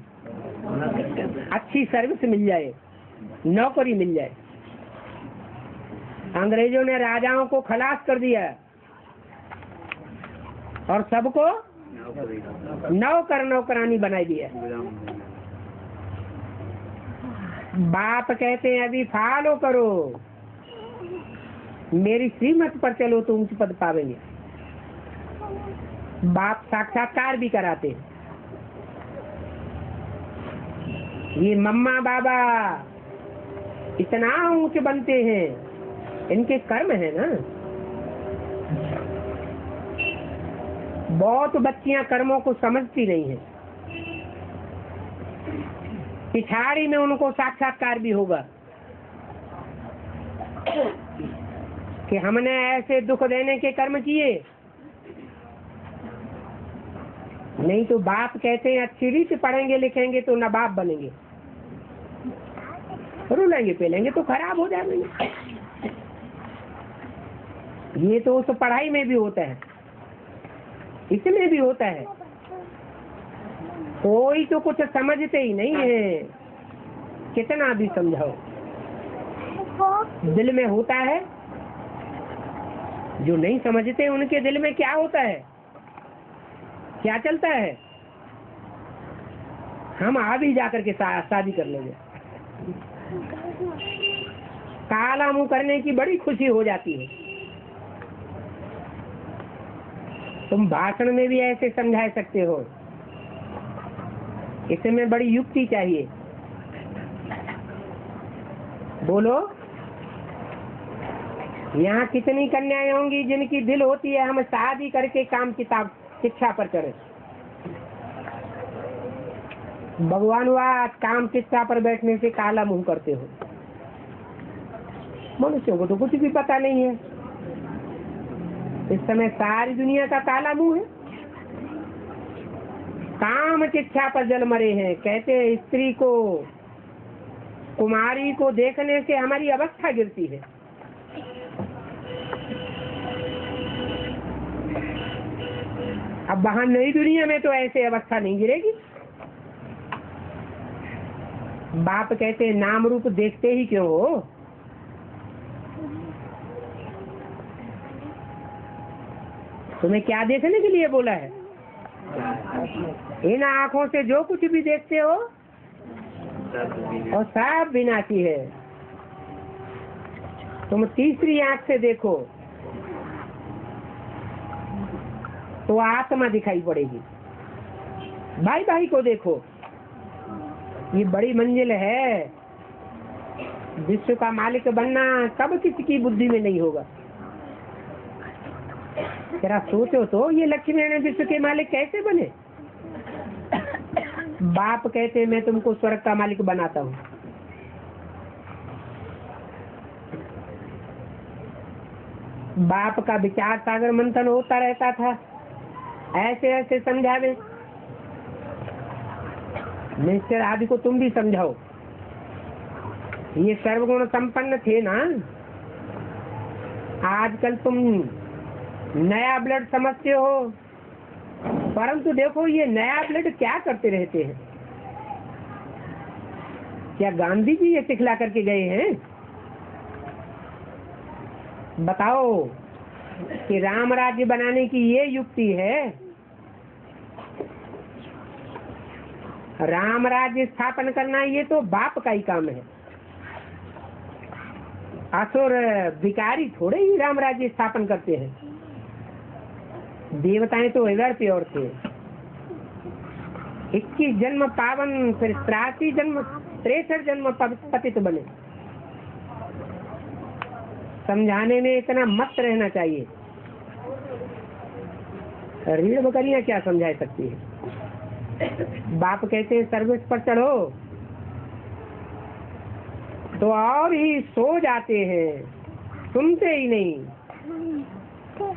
अच्छी सर्विस मिल जाए, नौकरी मिल जाए। अंग्रेजों ने राजाओं को खलास कर दिया और सबको नौकर नौकरानी बनाई दिया। बाप कहते हैं अभी फॉलो करो, मेरी श्रीमत पर चलो तो ऊंच पद पावेंगे। बाप साक्षात्कार भी कराते हैं। ये मम्मा बाबा इतना ऊंच बनते हैं, इनके कर्म है ना। बहुत बच्चियां कर्मों को समझती नहीं है, पिछाड़ी में उनको साक्षात्कार भी होगा कि हमने ऐसे दुख देने के कर्म किए। नहीं तो बाप कहते हैं अच्छी रीति पढ़ेंगे लिखेंगे तो नवाब बनेंगे, रुलेंगे पेलेंगे तो खराब हो जाएंगे। ये तो उस पढ़ाई में भी होता है, इसमें भी होता है। कोई तो कुछ समझते ही नहीं है, कितना भी समझाओ। दिल में होता है जो नहीं समझते उनके दिल में क्या होता है, क्या चलता है, हम अभी जाकर के शादी कर लेंगे। काला मुंह करने की बड़ी खुशी हो जाती है। तुम भाषण में भी ऐसे समझा सकते हो, इसमें बड़ी युक्ति चाहिए। बोलो, यहाँ कितनी कन्याएं होंगी जिनकी दिल होती है हम शादी करके काम किताब शिक्षा पर चढ़े। भगवान वाह, काम शिक्षा पर बैठने से काला मुंह करते हो। मनुष्यों को तो कुछ भी पता नहीं है। इस समय सारी दुनिया का काला मुंह है। काम शिक्षा पर जल मरे हैं। कहते हैं स्त्री को, कुमारी को देखने से हमारी अवस्था गिरती है। अब वहां नई दुनिया में तो ऐसे अवस्था नहीं गिरेगी। बाप कहते हैं नाम रूप देखते ही क्यों हो? तुम्हें क्या देखने के लिए बोला है? इन आँखों से जो कुछ भी देखते हो और सब विनाशी है। तुम तीसरी आँख से देखो तो आत्मा दिखाई पड़ेगी। भाई भाई को देखो, ये बड़ी मंजिल है। विश्व का मालिक बनना कब किसी की बुद्धि में नहीं होगा। जरा सोचो तो, ये लक्ष्मी नारायण विश्व के मालिक कैसे बने? बाप कहते मैं तुमको स्वर्ग का मालिक बनाता हूँ। बाप का विचार सागर मंथन होता रहता था, ऐसे ऐसे समझावे। मिस्टर आदि को तुम भी समझाओ। ये सर्वगुण संपन्न थे ना। आजकल तुम नया ब्लड समझते हो, परंतु देखो ये नया ब्लड क्या करते रहते हैं। क्या गांधी जी ये सिखला करके गए हैं? बताओ कि राम राज्य बनाने की ये युक्ति है। राम राज्य स्थापन करना ये तो बाप का ही काम है। असुर भिकारी थोड़े ही राम राज्य स्थापन करते हैं। देवताएं तो एवर प्योर थे। 21 जन्म पावन, फिर 83 जन्म 63 जन्म पतित बने। समझाने में इतना मत रहना चाहिए। रीढ़ बकरियां क्या समझा सकती है? बाप कहते हैं सर्विस पर चढ़ो तो और ही सो जाते हैं, सुनते ही नहीं।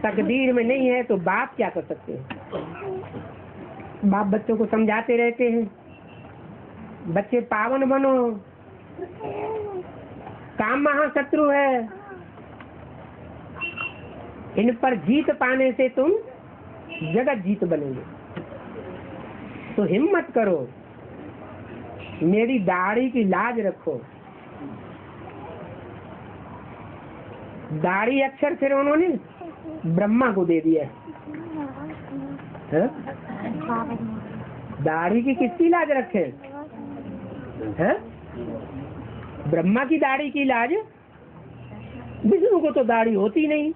तकदीर में नहीं है तो बाप क्या कर सकते हैं? बाप बच्चों को समझाते रहते हैं, बच्चे पावन बनो, काम महाशत्रु है, इन पर जीत पाने से तुम जगत जीत बनेंगे। तो हिम्मत करो, मेरी दाढ़ी की लाज रखो। दाढ़ी अक्षर फिर उन्होंने ब्रह्मा को दे दिया है? दाढ़ी की किसकी लाज रखे है? ब्रह्मा की दाढ़ी की लाज। विष्णु को तो दाढ़ी होती नहीं।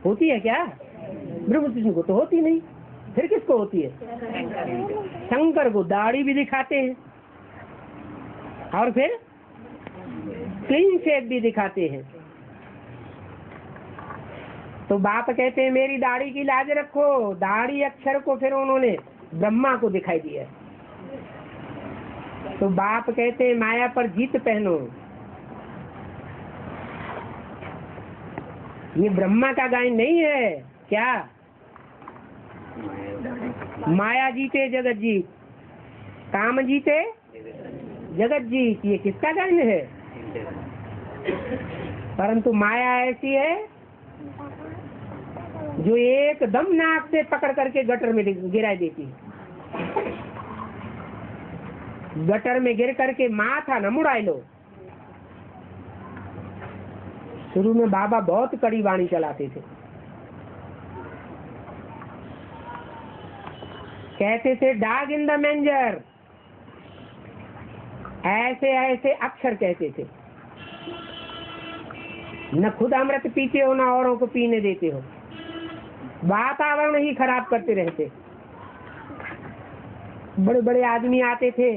होती है क्या? ब्रह्म विष्णु को तो होती नहीं, फिर किसको होती है? शंकर को दाढ़ी भी दिखाते हैं और फिर क्लीन शेव भी दिखाते हैं। तो बाप कहते हैं मेरी दाढ़ी की लाज रखो। दाढ़ी अक्षर को फिर उन्होंने ब्रह्मा को दिखाई दिया। तो बाप कहते हैं माया पर जीत पहनो। ये ब्रह्मा का गायन नहीं है क्या? माया जीते जगत जीत, काम जीते जगत जीत, ये किसका गायन है? परंतु माया ऐसी है जो एकदम नाक से पकड़ करके गटर में गिरा देती है। गटर में गिर करके माथा न मुड़ाई लो। शुरू में बाबा बहुत कड़ी वाणी चलाते थे, कहते थे डॉग इन द मैंजर, ऐसे ऐसे अक्षर कहते थे। न खुद अमृत पीते हो, न औरों को पीने देते हो, वातावरण ही खराब करते रहते। बड़े बड़े आदमी आते थे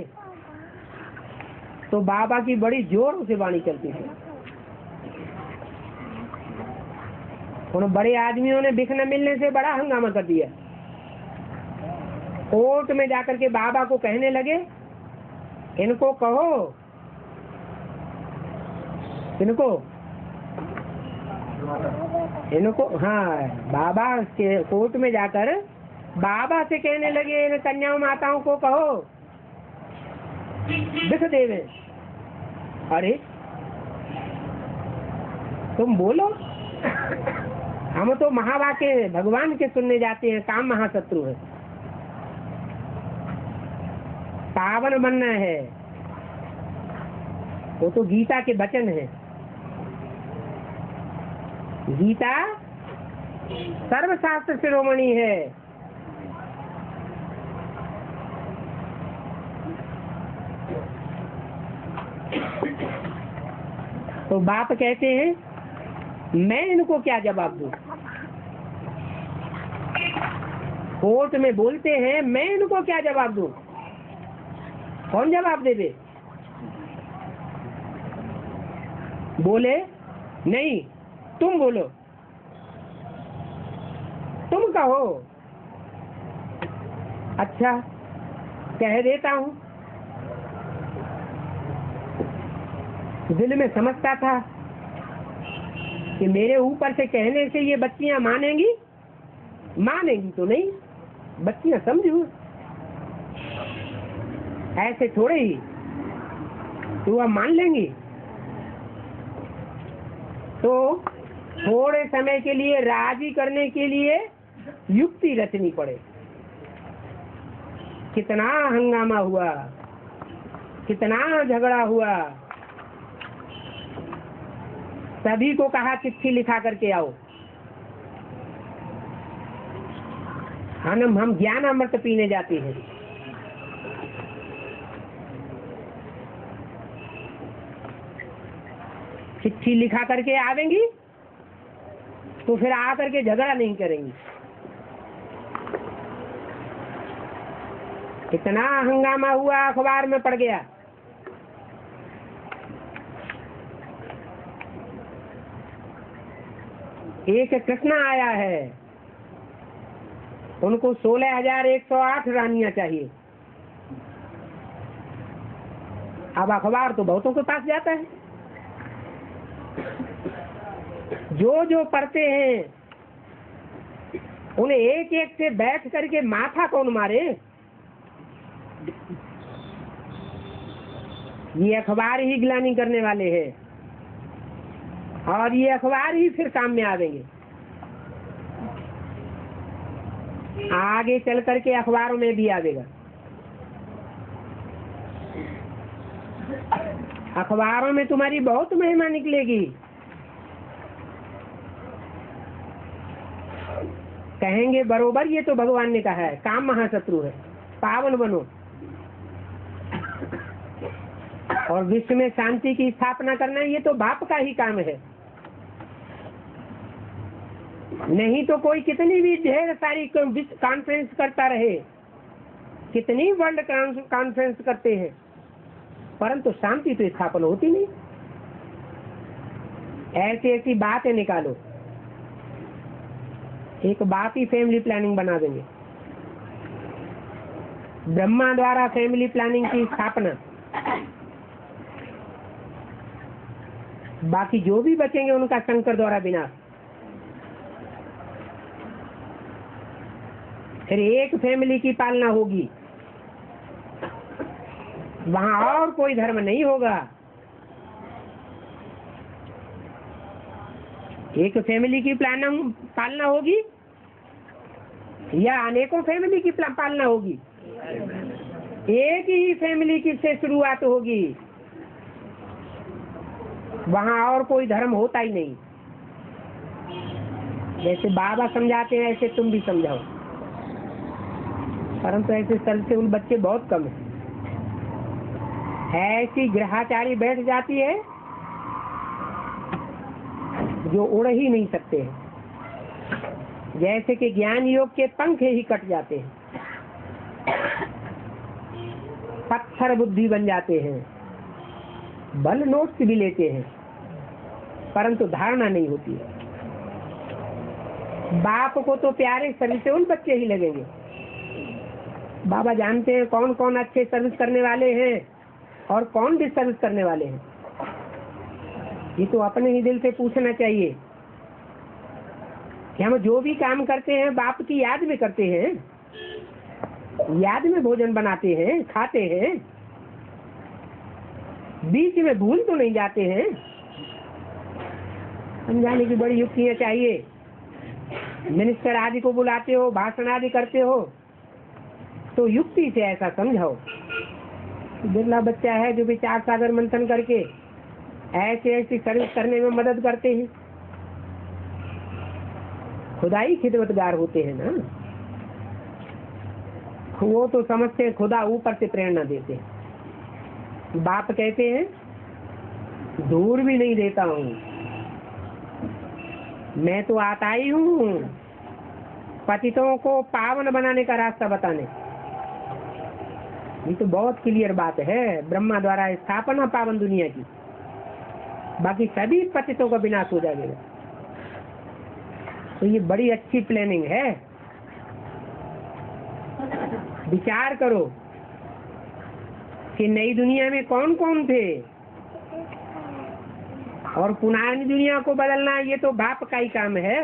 तो बाबा की बड़ी जोरों से वाणी चलती थी। उन बड़े आदमियों ने भिख न मिलने से बड़ा हंगामा कर दिया। कोर्ट में जाकर के बाबा को कहने लगे, इनको कहो, इनको हाँ, बाबा के कोर्ट में जाकर बाबा से कहने लगे, इन कन्याओं माताओं को कहो भिख देवे। अरे तुम बोलो, हम तो महावाक्य भगवान के सुनने जाते हैं, काम महाशत्रु है, पावन बनना है, वो तो गीता के वचन है। गीता सर्वशास्त्र शिरोमणि है। तो बाप कहते हैं मैं इनको क्या जवाब दूं? कोर्ट में बोलते हैं मैं इनको क्या जवाब दूं? कौन जवाब देवे? बोले नहीं, तुम बोलो, तुम कहो। अच्छा कह देता हूं। दिल में समझता था कि मेरे ऊपर से कहने से ये बच्चियां मानेंगी, मानेंगी तो नहीं, बच्चियां समझू ऐसे थोड़े ही तो वह मान लेंगी। तो थोड़े समय के लिए राजी करने के लिए युक्ति रचनी पड़े। कितना हंगामा हुआ, कितना झगड़ा हुआ। सभी को कहा चिट्ठी लिखा करके आओ, हम ज्ञान अमृत पीने जाते हैं। चिट्ठी लिखा करके आवेंगी तो फिर आकर के झगड़ा नहीं करेंगी। इतना हंगामा हुआ, अखबार में पड़ गया। एक कृष्णा आया है, उनको 16,108 रानियां चाहिए। अब अखबार तो बहुतों के पास जाता है, जो जो पढ़ते हैं उन्हें एक एक से बैठ करके माथा कौन मारे? ये अखबार ही गिलानी करने वाले हैं और ये अखबार ही फिर काम में आवेंगे। आगे चल करके अखबारों में भी आवेगा। अखबारों में तुम्हारी बहुत महिमा निकलेगी। कहेंगे बरोबर, ये तो भगवान ने कहा है, काम महाशत्रु है, पावन बनो और विश्व में शांति की स्थापना करना, ये तो बाप का ही काम है। नहीं तो कोई कितनी भी ढेर सारी कॉन्फ्रेंस करता रहे, कितनी वर्ल्ड कॉन्फ्रेंस करते हैं, परंतु शांति तो स्थापना होती नहीं। ऐसी ऐसी बातें निकालो, एक बात ही फैमिली प्लानिंग बना देंगे। ब्रह्मा द्वारा फैमिली प्लानिंग की स्थापना, बाकी जो भी बचेंगे उनका शंकर द्वारा विनाश। फिर एक फैमिली की पालना होगी, वहां और कोई धर्म नहीं होगा। एक फैमिली की पालना होगी या अनेकों फैमिली की पालना होगी? एक ही फैमिली की से शुरुआत होगी, वहां और कोई धर्म होता ही नहीं। जैसे बाबा समझाते हैं ऐसे तुम भी समझाओ। परंतु ऐसे सर्विसेबल बच्चे बहुत कम हैं। ऐसी ग्रहाचारी बैठ जाती है जो उड़ ही नहीं सकते हैं, जैसे कि ज्ञान योग के पंख ही कट जाते हैं, पत्थर बुद्धि बन जाते हैं, बल नोट्स भी लेते हैं परंतु धारणा नहीं होती है। बाप को तो प्यारे सर्विसेबल बच्चे ही लगेंगे। बाबा जानते हैं कौन कौन अच्छे सर्विस करने वाले हैं और कौन डिसर्विस करने वाले हैं। ये तो अपने ही दिल से पूछना चाहिए कि हम जो भी काम करते हैं बाप की याद में करते हैं, याद में भोजन बनाते हैं, खाते हैं, बीच में भूल तो नहीं जाते हैं। समझाने की बड़ी युक्तियां चाहिए। मिनिस्टर आदि को बुलाते हो, भाषण आदि करते हो तो युक्ति से ऐसा समझाओ। बिरला बच्चा है जो विचार सागर मंथन करके ऐसे ऐसी सर्विस करने में मदद करते हैं। खुदाई खिदमतगार होते हैं ना, वो तो समझते हैं खुदा ऊपर से प्रेरणा देते हैं। बाप कहते हैं दूर भी नहीं देता हूँ, मैं तो आता ही हूँ पतितों को पावन बनाने का रास्ता बताने। ये तो बहुत क्लियर बात है। ब्रह्मा द्वारा स्थापना पावन दुनिया की, बाकी सभी पतितों का विनाश हो जाएगा। तो ये बड़ी अच्छी प्लानिंग है। विचार करो कि नई दुनिया में कौन कौन थे और पुरानी दुनिया को बदलना ये तो बाप का ही काम है।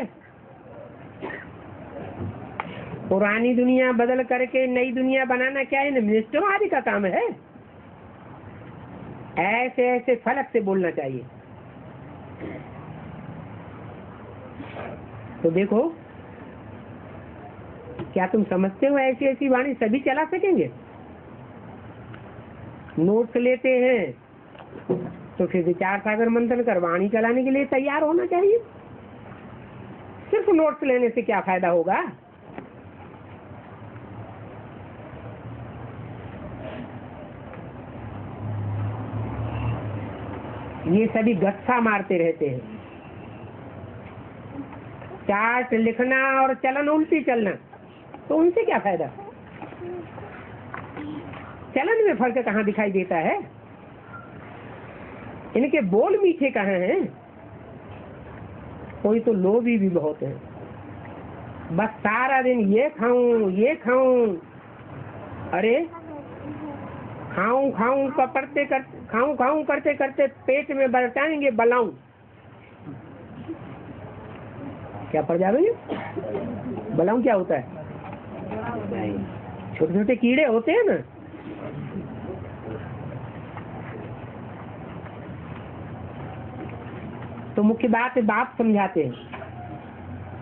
पुरानी दुनिया बदल करके नई दुनिया बनाना क्या है, मिनिस्टरों आदि का काम है। ऐसे ऐसे फलक से बोलना चाहिए। तो देखो, क्या तुम समझते हो ऐसी ऐसी वाणी सभी चला सकेंगे? नोट्स लेते हैं तो फिर विचार सागर मंथन कर वाणी चलाने के लिए तैयार होना चाहिए। सिर्फ नोट्स लेने से क्या फायदा होगा? ये सभी गस्सा मारते रहते हैं। चार्ट लिखना और चलन उल्टी चलना, तो उनसे क्या फायदा? चलन में फर्क कहाँ दिखाई देता है? इनके बोल मीठे कहाँ हैं? कोई तो लोभी भी बहुत है, बस सारा दिन ये खाऊं ये खाऊं। अरे खाऊं खाऊं करते करते पेट में बरताएंगे बलाऊं। क्या पड़ जाएंगे? बलाऊं क्या होता है? छोटे छोटे कीड़े होते हैं ना। तो मुख्य बात है बाप समझाते हैं।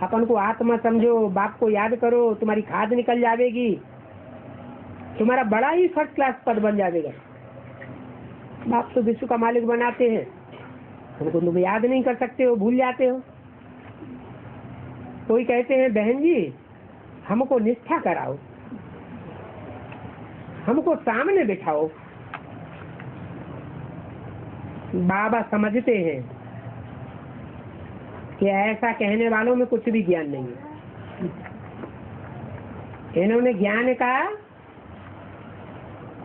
अपन को आत्मा समझो, बाप को याद करो, तुम्हारी खाद निकल जाएगी, तुम्हारा बड़ा ही फर्स्ट क्लास पद बन जाएगा। बाप तो विश्व का मालिक बनाते हैं, उनको तुम याद नहीं कर सकते हो, भूल जाते हो। कोई कहते हैं बहन जी हमको निष्ठा कराओ, हमको सामने बिठाओ। बाबा समझते हैं कि ऐसा कहने वालों में कुछ भी ज्ञान नहीं है। इन्होंने ज्ञान का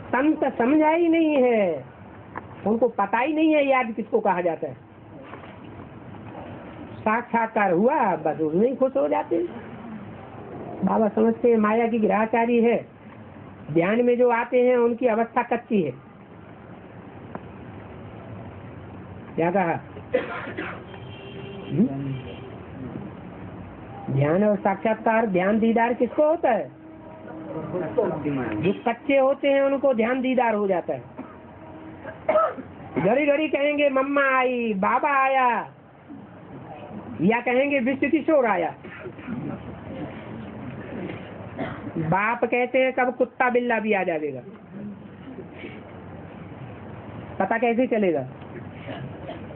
संत समझा ही नहीं है, उनको पता ही नहीं है याद किसको कहा जाता है। साक्षात्कार हुआ बस उसमें ही खुश हो जाते हैं। बाबा समझते हैं माया की ग्रहचारी है, ध्यान में जो आते हैं उनकी अवस्था कच्ची है। क्या कहा? ध्यान और साक्षात्कार, ध्यान दीदार किसको होता है? जो कच्चे होते हैं उनको ध्यान दीदार हो जाता है। घड़ी घड़ी कहेंगे मम्मा आई, बाबा आया, या कहेंगे विश्व किशोर आया। बाप कहते हैं कब कुत्ता बिल्ला भी आ जाएगा। पता कैसे चलेगा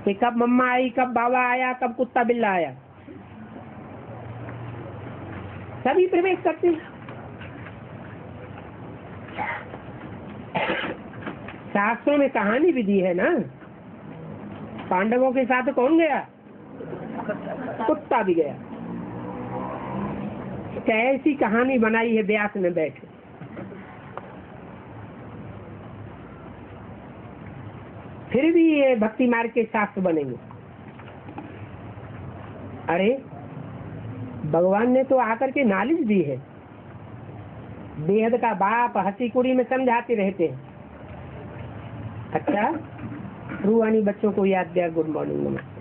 कि कब मम्मा आई, कब बाबा आया, कब कुत्ता बिल्ला आया? सभी प्रवेश करते हैं। शास्त्रों में कहानी भी दी है ना, पांडवों के साथ कौन गया? कुत्ता भी गया। कैसी कहानी बनाई है व्यास में बैठे। फिर भी ये भक्ति मार्ग के शास्त्र बनेंगे। अरे भगवान ने तो आकर के नॉलेज दी है। बेहद का बाप हंसी कुड़ी में समझाते रहते हैं। अच्छा, रूहानी बच्चों को याद दिया। गुड मॉर्निंग, नमस्ते।